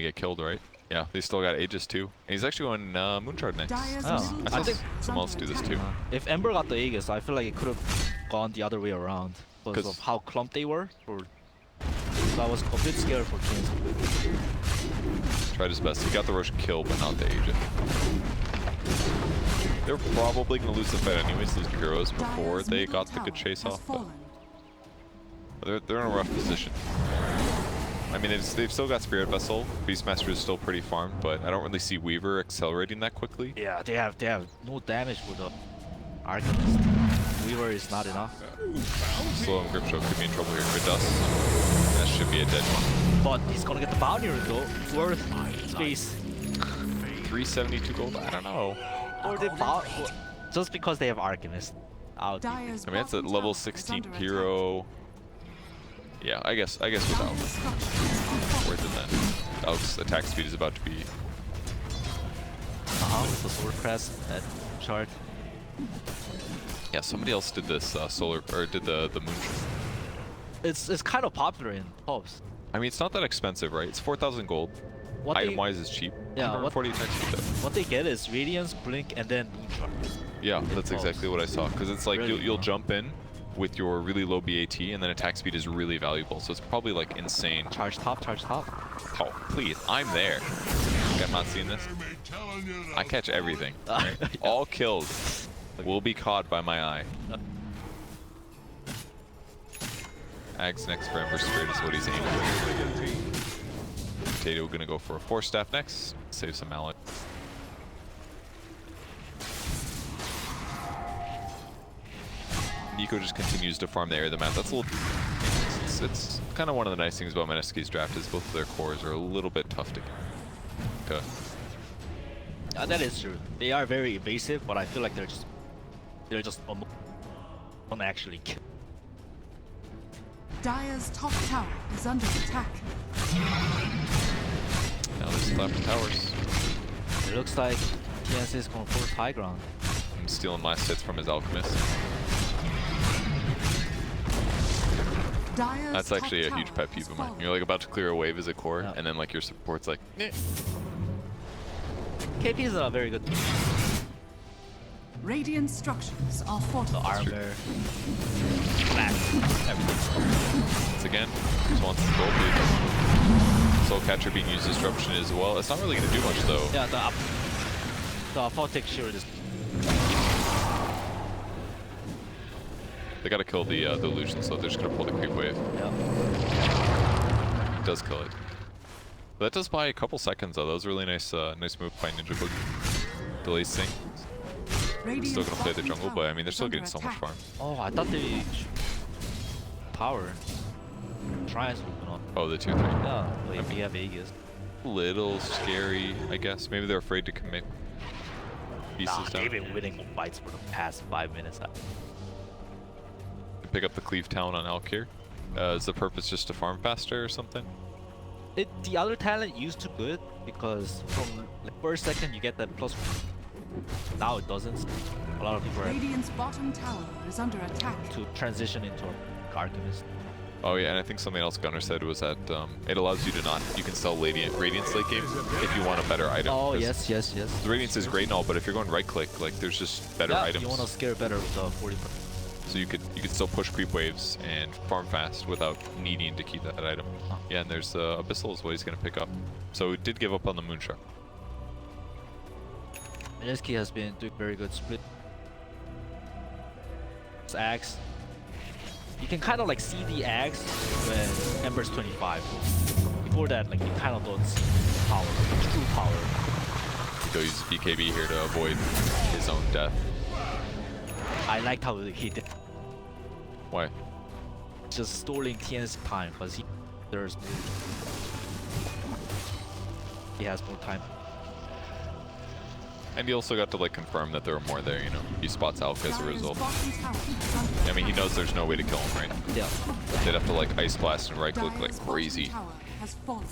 get killed, right? Yeah, they still got Aegis too. And he's actually going Moonshard next. Dire's Oh, middle I tower think is someone else under do this attack. too. If Ember got the Aegis, I feel like it could have gone the other way around because 'Cause- of how clumped they were. So I was a bit scared for TNC. Tried his best. He got the Roche kill, but not the Aegis. They're probably going to lose the fight anyways, lose the heroes before Dire's they middle got the tower good chase has off. But fallen. they're in a rough position. I mean, they've still got Spirit Vessel. Beastmaster is still pretty farmed, but I don't really see Weaver accelerating that quickly. Yeah, they have no damage for the Archemist. Weaver is not enough. Slow and grip show could be in trouble here. Good dust. That should be a dead one. But he's gonna get the bounty though. Worth space. 372 gold? I don't know. Or the just because they have Archimist. Out. Dire's I mean, it's a bottom level tower is 16 under attack. hero. Yeah, I guess without. Dire's structures are Worth it then. Alex attack speed is about to be. With the sword press that chart. Yeah, somebody else did this solar or did the moon. It's kind of popular in pubs. I mean, it's not that expensive, right? It's 4,000 gold. What Item they, wise, is cheap. Yeah, 140 attack speed though. what they get is Radiance, Blink, and then Moon Chart. Yeah, that's pulse. exactly what I saw. Because it's like Really? you'll jump in with your really low BAT, and then attack speed is really valuable. So it's probably like insane. Charge top, charge top. Oh, please, I'm there. I'm not seeing this. I catch everything. Right? All kills will be caught by my eye. Ag's next for Ember Spirit is what he's aiming for. Potato gonna go for a 4-staff next. Save some mallet. Nico just continues to farm the area of the map. That's a little. It's kind of one of the nice things about Mineski's draft is both of their cores are a little bit tough to. That is true. They are very evasive, but I feel like they're just don't actually kill. Dire's top tower is under attack. Now there's slapping towers. It looks like TNC is going for high ground. I'm stealing last hits from his alchemist. Dire's That's actually a top huge tower pet peeve has of mine. fallen. You're like about to clear a wave as a core, Yeah. and then like your support's like, "Meh." KP is a very good Radiant structures are fortified. armor. Flat. Everything. Once again, just wants the gold lead. Soul Catcher being used as disruption as well. It's not really gonna do much though. Yeah, the Photic Shield is. They gotta kill the illusion, so they're just gonna pull the creep wave. Yeah. It does kill it. But that does buy a couple seconds though. That was a really nice nice move by Ninja Boogie. Delays sync. Radiant's Still gonna play the bottom jungle, tower but I mean they're is still under getting so much attack. farm. Oh, I thought they power. Tries moving on. Oh, the 2-3. Yeah, like we have Aegis. Little scary, I guess. Maybe they're afraid to commit pieces Nah, down. they've been winning fights for the past 5 minutes. Pick up the Cleave Town on Alkir. Is the purpose just to farm faster or something? The other talent used to good because from like first second you get that plus. Now it doesn't. A lot of people are Radiant's bottom tower is under attack. to transition into an Archimist. Oh yeah, and I think something else Gunnar said was that it allows you to not. You can sell Radiance late game if you want a better item. Oh 'cause yes. The Radiance is great and all, but if you're going right click, like there's just better Yeah, items. you want to scare better with the 40%. So you could still push creep waves and farm fast without needing to keep that item. Yeah, and there's Abyssal is what he's gonna pick up. So it did give up on the Moonshot. Mineski has been doing very good split. This axe. You can kind of like see the axe when Ember's 25. Before that, like you kind of don't see power, true power. Nico uses BKB here to avoid his own death. I liked how he did. Why? Just stalling TNC time because he has more time. And he also got to like confirm that there are more there, you know. He spots Alpha as a Dire's result. bottom tower is under I mean, he knows there's no way to kill him, right? Yeah. They'd have to like Ice Blast and right click Dire's like bottom crazy. tower has fallen.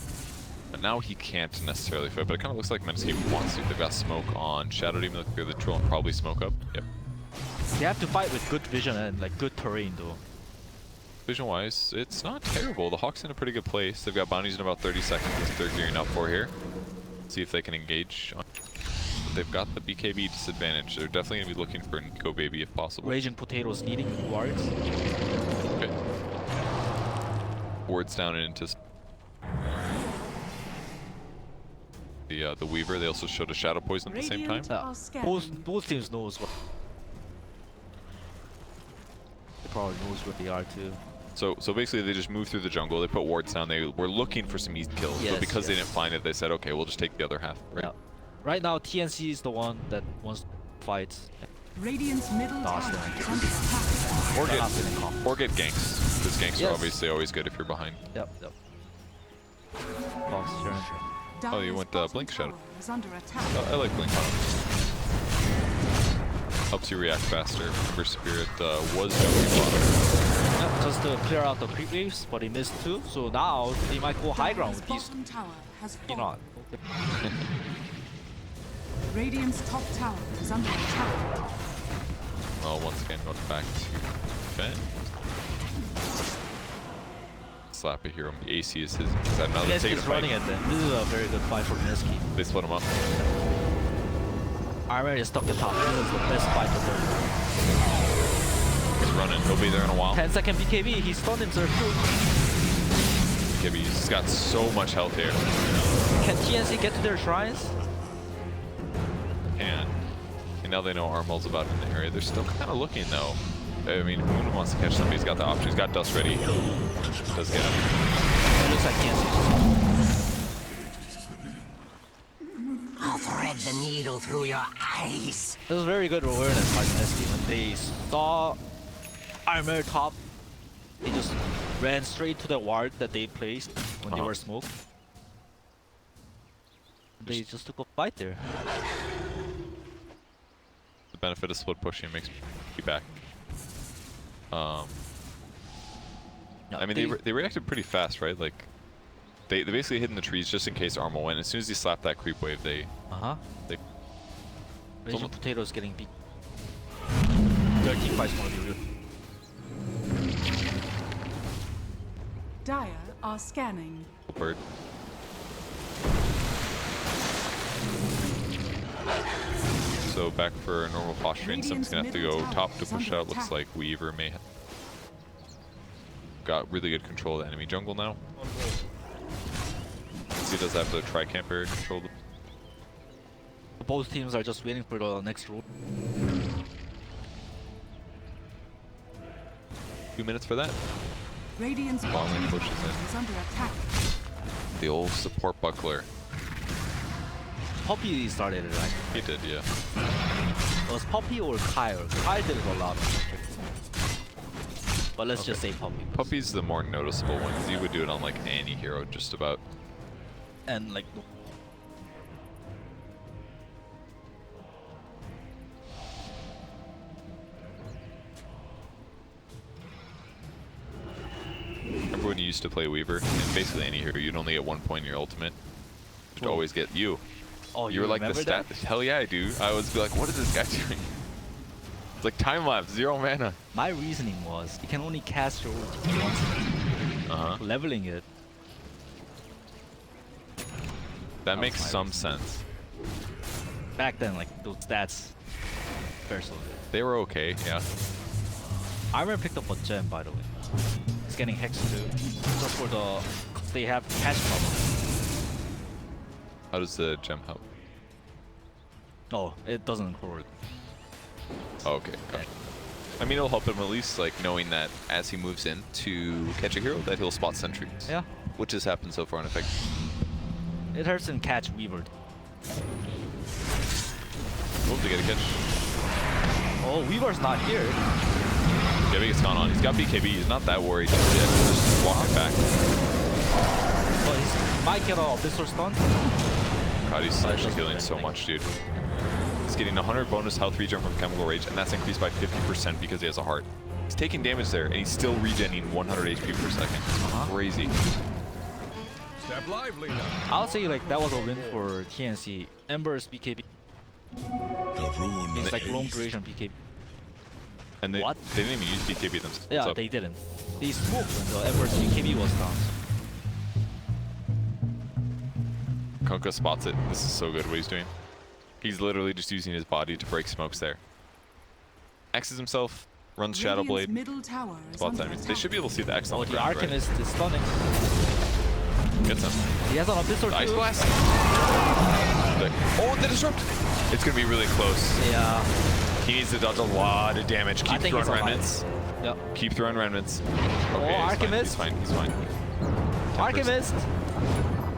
But now he can't necessarily fight, but it kind of looks like Mineski wants to. They've got smoke on Shadow Demon, look through the troll and probably smoke up. Yep. They have to fight with good vision and like good terrain though. Vision wise, it's not terrible. The Hawk's in a pretty good place. They've got bounties in about 30 seconds that they're gearing up for here. See if they can engage. But they've got the BKB disadvantage. They're definitely going to be looking for Nico Baby if possible. Raging Potatoes needing wards. Okay. Wards down and into the Weaver. They also showed a Shadow Poison at the same time. Radiant are scanning. Both teams knows what. They probably knows what they are too. So basically they just moved through the jungle, they put wards down, they were looking for some easy kills, Yes, but because they yes. didn't find it, they said, okay, we'll just take the other half, right? Yeah. Right now TNC is the one that wants to fight. Radiant's middle tower Awesome. is under attack. Or They're not feeling calm. Or get ganks, because ganks are Yes. obviously always good if you're behind. Yep. Box turn. Oh, you Dire's went, bottom Blink Shadow. tower is under attack. Oh, I like Blink. Helps you react faster. Remember, Spirit was jumping bottom. Yep, just to clear out the creep waves, but he missed two. So now they might go high ground Dire's with these. bottom tower has You fallen. know. Radiant's top tower is under attack. Well, once again, going back to defend. Slap a hero. The AC is his. Is that another Mineski take a is fight? running at them. This is a very good fight for Mineski. They split him up. Armor is stuck at top. This is the best fight for them. He's running. He'll be there in a while. 10-second BKB. He stunned himself too. He's got so much health here. Can TNC get to their shrines? And now they know Armal's about in the area. They're still kind of looking though. I mean, Moon wants to catch somebody. He's got the option. He's got Dust ready. Does get him. It looks like TNC. I'll thread the needle through your eyes. It was very good awareness by Mineski. When they saw Armor top, they just ran straight to the ward that they placed when they were smoked. They just took a fight there. The benefit of split pushing makes me back. No, I mean, they reacted pretty fast, right? Like, they basically hid in the trees just in case Armal went. As soon as he slapped that creep wave, they Raging Potato's getting beat. Their team fight's gonna be real. Dire are scanning. bird. So back for normal posturing, someone's gonna have to go top to push out. Looks like Weaver may have got really good control of the enemy jungle now. He does have the tri-camp area controlled. Both teams are just waiting for the next rule. 2 minutes for that. Radiant's Bomb bottom lane tower pushes in. is under attack. The old support buckler. Poppy started it, right? He did, yeah. It was Poppy or Kyle? Kyle did it a lot. But let's just say Poppy. Puppy's the more noticeable one, because he would do it on like any hero, just about. And like, Remember when you used to play Weaver? And basically any hero, you'd only get 1 point in your ultimate. You'd always get you. oh, You were like the remember stat. that? Hell yeah, I do. I was be like, what is this guy doing? It's like time lapse, 0 mana. My reasoning was you can only cast your ulti once. Leveling it. That was makes my some reasoning. sense. Back then, like those stats, personally. They were okay, yeah. Armor picked up a gem, by the way. It's getting hexed too, just for the. They have catch problem. How does the gem help? Oh, it doesn't forward. Oh, okay, got it. I mean, it'll help him at least, like, knowing that as he moves in to catch a hero, that he'll spot sentries. Yeah. Which has happened so far in effect. It hurts him catch Weaver. Oh, they get a catch. Oh, Weaver's not here. BKB gets gone on. He's got BKB. He's not that worried just yet. He's just walking back. But he might get a Abyssal stun. God, he's actually healing so much, dude. He's getting 100 bonus health regen from Chemical Rage, and that's increased by 50% because he has a heart. He's taking damage there, and he's still regenerating 100 HP per second. It's crazy. Step lively now. I'll say like that was a win for TNC. Ember's BKB. The rune It's like long duration BKB. And they, What? they didn't even use BKB themselves. Yeah, so they didn't. They smoked when the Ember's BKB was down. Kunkka spots it. This is so good what he's doing. He's literally just using his body to break smokes there. Axes himself, runs Shadow Radiant's Blade, middle tower is spots under enemies. They attack. should be able to see the X on Oh, the the ground, right? Arcanist is stunning. Gets him. He has an Abyssal The Ice too. Blast! Oh, the Disrupt! It's gonna be really close. Yeah. He needs to dodge a lot of damage. I Keep think throwing he's alive. remnants. Yep. Keep throwing remnants. Oh, Okay, Alchemist. He's fine. Archivist.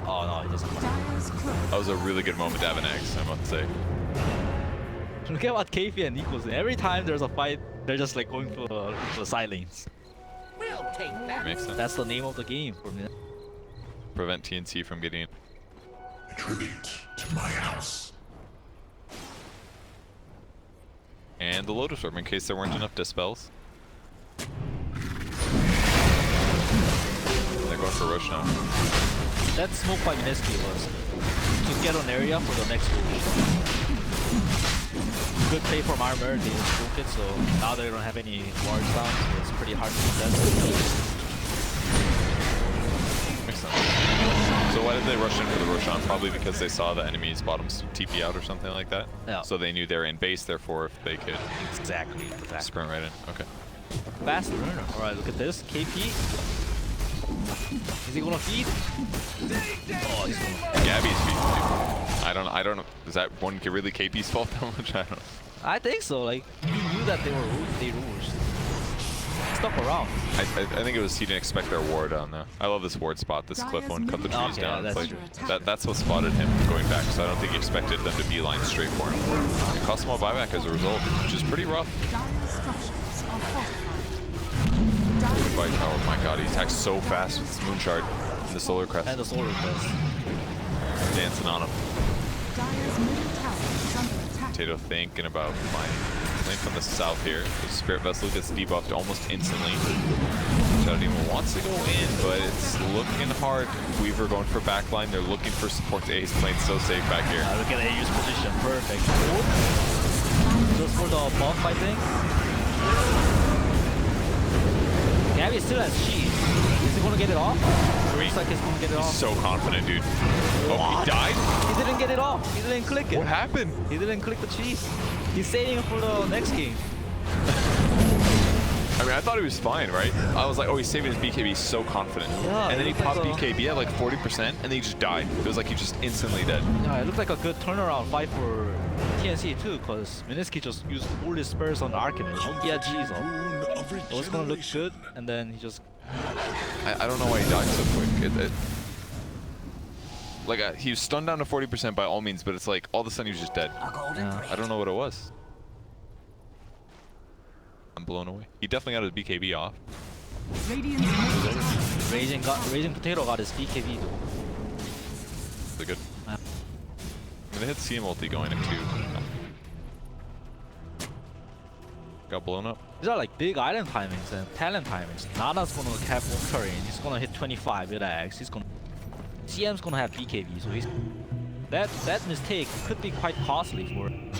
Oh no, he doesn't. Dire's close. That was a really good moment to have an X, I'm about to say. Look at what KP and Nico's do. Every time there's a fight, they're just like going for the side lanes. We'll take that. Makes sense. That's the name of the game for me. Prevent TNC from getting in. Tribute to my house. And the Lotus Orb in case there weren't enough dispels. They're going for Rosh now. That smoke by Mineski was to get an area for the next Rosh. Good play from Armor, they broke it, so now they don't have any wards down, so it's pretty hard to contest. Makes sense. So why did they rush in for the Roshan? Probably because they saw the enemy's bottoms TP out or something like that? Yeah. So they knew they were in base, therefore if they could Exactly. sprint right in. Okay. Fast runner. Alright, look at this. KP. Is he gonna feed? Oh, he's gonna. Gabby's feet. I don't know. Is that one really KP's fault that much? I don't know. I think so. Like, he knew that they rushed. Stuck around. I think it was he didn't expect their ward on though. I love this ward spot, this cliff one, cut the trees Okay, down. yeah, It's that's like, that's what spotted him going back, so I don't think he expected them to beeline straight for him. It cost him a buyback as a result, which is pretty rough. Dire structures are fortified. By power, my god, he attacks so fast with his moon shard and the solar crest. And the solar crest. Dancing on him. Dire's middle tower is under attack. Potato thinking about my lane from the south here. The Spirit Vessel gets debuffed almost instantly. Shadow Demon wants to go in, but it's looking hard. Weaver going for backline. They're looking for support. Ace playing so safe back here. Look at AU's position. Perfect. Just for the buff, I think. Gabby still has cheese. Is he gonna get it off? Looks like he's gonna get it off. So confident, dude. Oh, he died? He didn't get it off. He didn't click it. What happened? He didn't click the cheese. He's saving for the next game. I mean, I thought he was fine, right? I was like, oh, he's saving his BKB. He's so confident. Yeah, and then he it looked popped like BKB at like 40%, and then he just died. It was like he just instantly dead. Yeah, it looked like a good turnaround fight for TNC too, because Mineski just used all his spurs on the Archimage. He had cheese on. It was gonna look good, and then he just... I don't know why he died so quick. He was stunned down to 40% by all means, but it's like all of a sudden he was just dead. I don't know what it was. I'm blown away. He definitely got his BKB off. Radiant's middle tower. Raging Potato got his BKB though. They're good. Yeah. I'm gonna hit CM ulti going in too. Got blown up. These are like big item timings and talent timings. Nana's gonna have one curry and he's gonna hit 25 with Axe. CM's gonna have BKB, so he's... That mistake could be quite costly for him.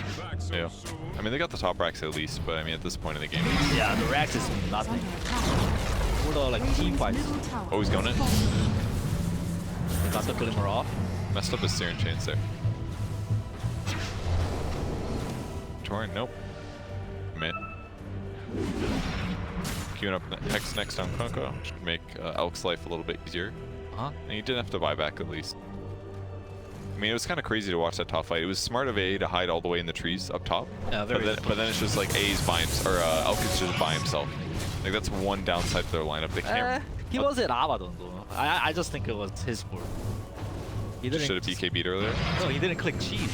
Yeah. I mean, they got the top racks at least, but I mean, at this point in the game. Yeah, the racks is nothing. For the like team fights. Oh, he's going in. He got the glimmer off. Messed up his Searing Chains there. Torrent, nope. Mid. Queuing up Hex next on Konko. Should make Elk's life a little bit easier. Uh-huh. And he didn't have to buy back at least. I mean, it was kind of crazy to watch that top fight. It was smart of A to hide all the way in the trees up top. Yeah, very but then it's just like A's by himself, or Elk is just by himself. Like that's one downside to their lineup. They can't. He wasn't Abaddon though. I just think it was his fault. He didn't. Should have BKB'd earlier. No, he didn't click cheese.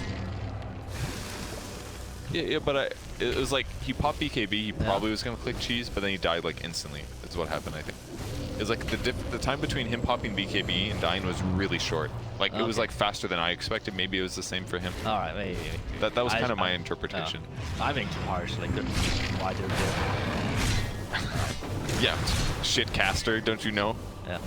Yeah, but it was like he popped BKB. He probably was gonna click cheese, but then he died like instantly. That's what happened, I think. It was like the time between him popping BKB and dying was really short. Like it was like faster than I expected. Maybe it was the same for him. All right, wait. That was kind of my interpretation. I'm being too harsh. Like why they're there. Yeah, shit caster, don't you know? Yeah.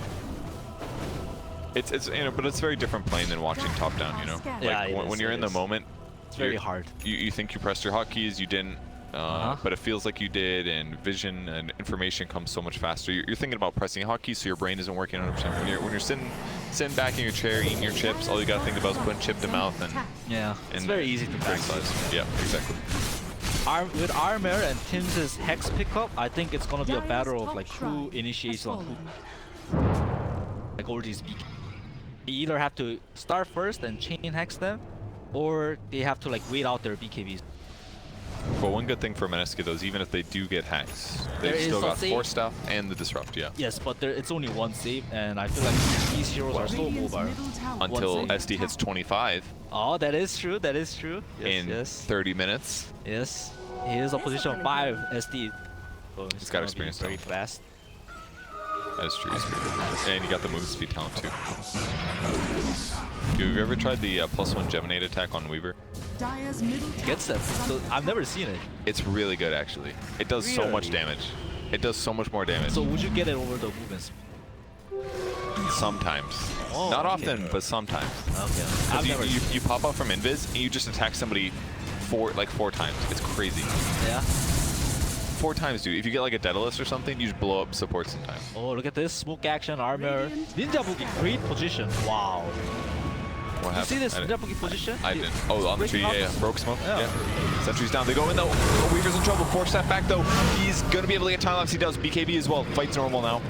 It's you know, but it's a very different plane than watching top down. You know, Yeah, like it when is, you're it in the is. moment, It's very hard. You think you pressed your hotkeys, you didn't. But it feels like you did, and vision and information comes so much faster. You're thinking about pressing hotkeys, so your brain isn't working 100%. When you're sitting back in your chair eating your chips, all you gotta think about is putting chip to mouth and It's very easy to brain backslice. size. Yeah, exactly. With Armor and Tim's Hex pickup, I think it's gonna be a battle of like who initiates on who. Like all these BK. They either have to start first and chain hex them, or they have to like wait out their BKBs. But one good thing for Mineski though is even if they do get hacks, There they've is still a got save. Force Staff and the Disrupt, yeah. Yes, but it's only one save, and I feel like these heroes are so Radiant's mobile. middle tower Until save. SD hits 25 Oh, that is true. That is true. Yes, in yes, 30 minutes. yes. He is a position 5 SD. So He's got gonna be experience very though. fast. That is true. And you got the move speed talent too. Dude, have you ever tried the +1 Geminate attack on Weaver? Dire's middle tower Gets that. So I've never seen it. It's really good actually. It does so much Really? damage. It does so much more damage. So would you get it over the movements? Sometimes. Oh, Not okay. often, but sometimes. Okay. 'Cause I've you, never. you pop out from invis and you just attack somebody four times. It's crazy. Yeah. 4 times, dude. If you get like a Daedalus or something, you just blow up supports in time. Oh, look at this smoke action armor. Radiant Ninja Boogie, great position. Wow. What You happened? see this I Ninja didn't- Boogie position? I didn't. Oh, on the tree, Breaking yeah, up. yeah. Broke smoke. Yeah. Yeah. Sentry's down. They go in though. Oh, Weaver's in trouble. Force Staff back though. He's gonna be able to get time lapse. He does. BKB as well. Fight's normal now.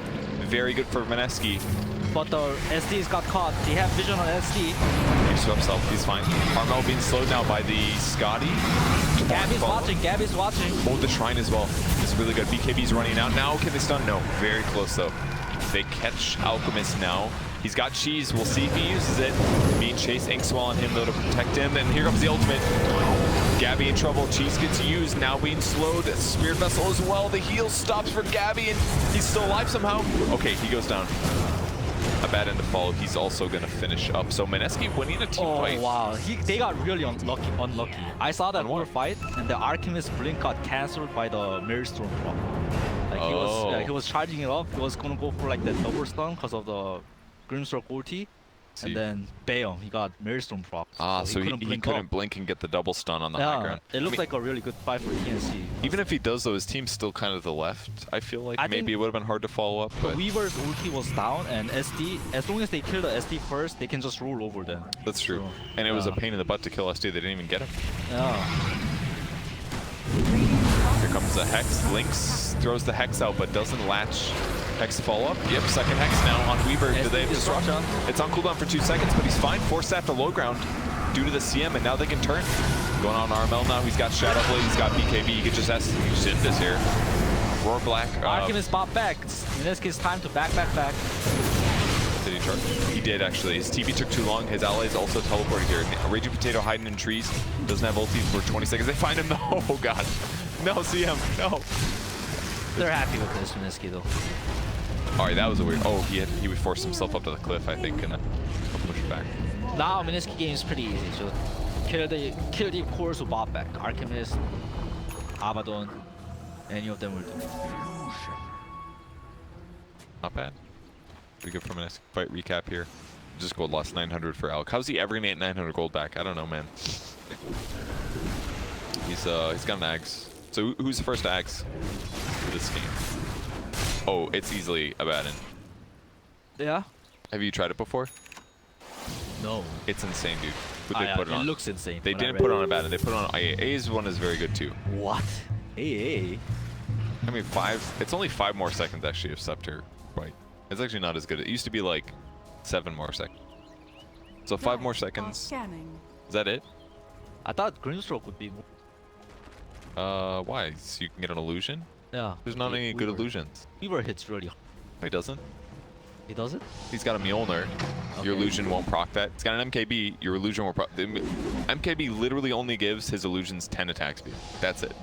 Very good for Mineski. But the SD's got caught. They have vision on SD. He's to himself. He's fine. Armel being slowed now by the Scotty. Gabby's watching. Gabby's watching. Oh, the Shrine as well. It's really good. BKB's running out. Now can they stun? No. Very close though. They catch Alchemist now. He's got cheese. We'll see if he uses it. Being chased. Inkswell on him though to protect him. And here comes the ultimate. Gabby in trouble. Cheese gets used. Now being slowed. Spirit Vessel as well. The heal stops for Gabby and he's still alive somehow. Okay, he goes down. A bad end to follow. He's also going to finish up. So Mineski winning a team Oh fight. wow, they got really unlucky. I saw that On what? whole fight, and the Alchemist blink got cancelled by the Maelstrom proc. Like Oh. he was charging it up. He was gonna go for like the double stun because of the Grimstroke ulti, See. and then bam, he got Maelstrom proc. Ah, so he blink couldn't up. blink and get the double stun on the high Yeah, ground. it looked I mean, like a really good fight for TNC. even if he does though, his team's still kind of the left. I feel like I maybe think it would have been hard to follow up, but Weaver's ulti was down, and SD, as long as they kill the SD first, they can just roll over them. that's true. So, And it was a yeah. pain in the butt to kill SD. They didn't even get him. Yeah. Here comes the Hex. Lynx throws the Hex out, but doesn't latch. Hex follow-up. Yep, second Hex now on Weaver. Do they have disrupt? It's on cooldown for 2 seconds, but he's fine. Force Staff to low ground due to the CM, and now they can turn. Going on Armel now. He's got Shadow Blade. He's got BKB. He could just sit this here. Roar Black. Alchemist bought back. In this case, time to back. Did he charge? He did actually. His TP took too long. His allies also teleported here. A Raging Potato hiding in trees. Doesn't have ulti for 20 seconds. They find him. No, oh god. No, CM. No. They're happy with this Mineski though. Alright, that was a weird. Oh, he would force himself up to the cliff, I think, and push it back. Now Mineski game is pretty easy. So kill the cores who bought back. Alchemist, Abaddon, any of them will do. Not bad. Pretty good from a fight recap here. Just gold lost 900 for Alec. How's he ever gonna get 900 gold back? I don't know, man. He's got an axe. So who's the first axe for this game? Oh, it's easily Abaddon. Yeah? Have you tried it before? No. It's insane, dude. But they Yeah, put it on. looks insane. They when I didn't read put it on Abaddon. They put it on AA. AA's one is very good too. What? Hey. I mean, it's only 5 more seconds actually of Scepter. Right. It's actually not as good. It used to be like 7 more seconds. So 5 more seconds. Scanning. Is that it? I thought Grimstroke would be more. Why? So you can get an illusion? Yeah. There's not any good Weaver. illusions. Weaver hits really hard. He doesn't? He does it? He's got a Mjolnir. Your Okay. illusion won't proc that. It's got an MKB. Your illusion won't proc. MKB literally only gives his illusions 10 attack speed. That's it.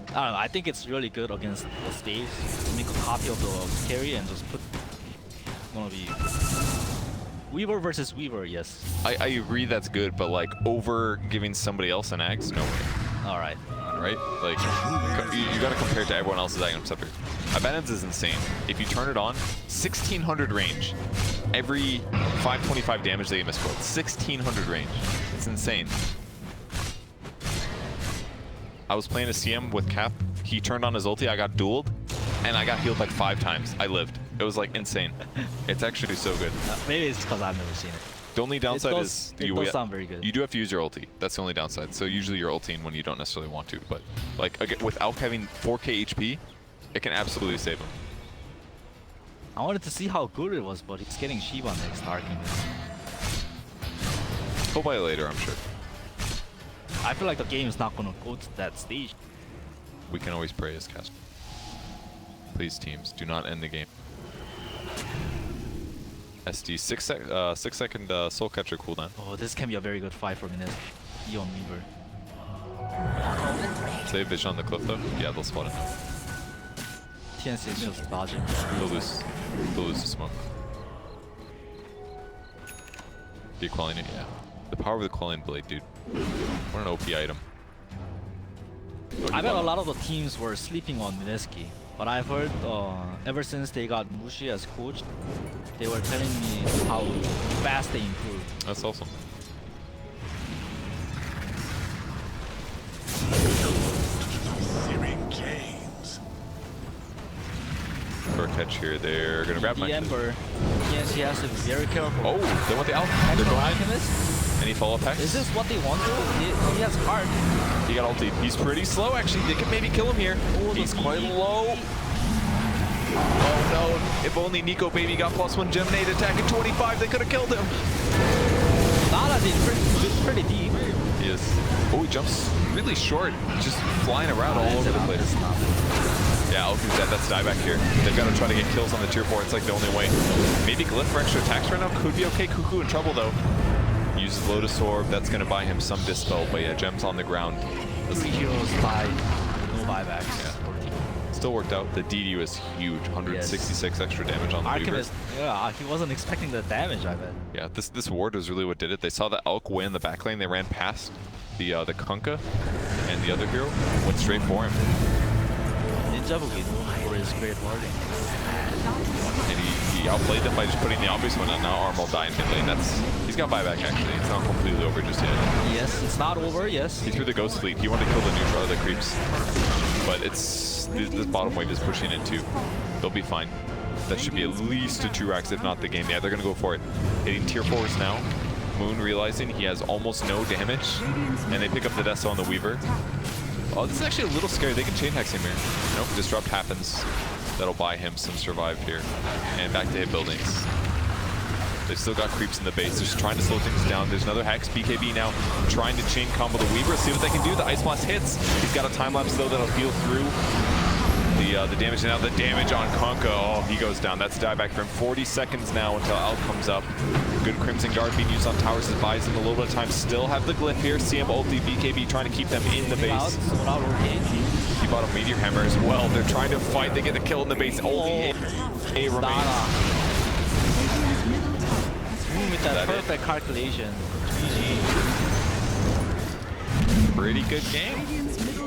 I don't know. I think it's really good against the stage. To make a copy of the carry and just put. Gonna be Weaver versus Weaver, yes. I agree that's good, but like over giving somebody else an axe, no way. All right. Right? Like, you gotta compare it to everyone else's Agnum Scepter. Abaddon's is insane. If you turn it on, 1600 range. Every 525 damage they get misquote. 1600 range. It's insane. I was playing a CM with Cap. He turned on his ulti, I got dueled, and I got healed like 5 times. I lived. It was like insane. It's actually so good. Maybe it's because I've never seen it. The only downside is it does sound very good. You do have to use your ulti. That's the only downside. So usually you're ulting when you don't necessarily want to. But like again, without having 4k HP, it can absolutely save him. I wanted to see how good it was, but he's getting Shiva next Alchemist. He'll play it later, I'm sure. I feel like the game is not gonna go to that stage. We can always pray as cast. Please, teams, do not end the game. SD 6 second soul catcher cooldown. Oh, this can be a very good fight for Mineski. He on Weaver. Save vision on the cliff though. Yeah, they'll spot it. TNC is just dodging. They'll lose the smoke. Be quelling it, yeah. The power of the quelling blade, dude. What an OP item. I bet a lot of the teams were sleeping on Mineski, but I've heard ever since they got Mushi as coach, they were telling me how fast they improved. That's awesome. For a catch here, they're gonna grab the my Ember. Yes, he has to be very careful. Oh, they want the out. They're going. Alchemist? Any follow-up hex? Is this what they want to do? He has heart. He got ulti. He's pretty slow, actually. They can maybe kill him here. He's quite low. Oh no, if only Nico Baby got +1 Gemnade attack at 25, they could have killed him. Nala did pretty deep. He is. Oh, he jumps really short, just flying around all over the place. Yeah, Alku's dead. That's dieback here. They've got to try to get kills on the tier 4. It's like the only way. Maybe Glyph for extra attacks right now could be okay. Cuckoo in trouble though. Uses Lotus Orb. That's going to buy him some dispel. But yeah, Gem's on the ground. 3 heroes died. No buybacks. Yeah. Still worked out. The DD was huge. 166 extra damage on the Alchemist, yeah, he wasn't expecting the damage, I bet. Yeah, this ward was really what did it. They saw the Elk way in the back lane. They ran past the Kunkka and the other hero. Went straight for him. Ninja Boogie for his great warding. And he outplayed them by just putting the obvious one on. Now Arm will die in mid lane. He's got buyback actually. It's not completely over just yet. Yes, it's not over, yes. He threw the Ghost Fleet. He wanted to kill the neutral, the creeps. But this bottom wave is pushing in too. They'll be fine. That should be at least a 2 racks, if not the game. Yeah, they're going to go for it. Hitting tier 4s now. Moon realizing he has almost no damage. And they pick up the Deso on the Weaver. Oh, this is actually a little scary. They can chain hex him here. Nope, disrupt happens. That'll buy him some survive here. And back to hit buildings. They've still got creeps in the base. They're just trying to slow things down. There's another hex. BKB now trying to chain combo the Weaver. See what they can do. The Ice Blast hits. He's got a time lapse though that'll heal through the damage. And now the damage on Kunkka. Oh, he goes down. That's dieback for him. 40 seconds now until Al comes up. Good Crimson Guard being used on towers that buys him a little bit of time. Still have the Glyph here. CM ulti, BKB trying to keep them in the base. He bought a Meteor Hammer as well. They're trying to fight. They get the kill in the base. Ulti A remains. With that perfect calculation. GG. Pretty good game.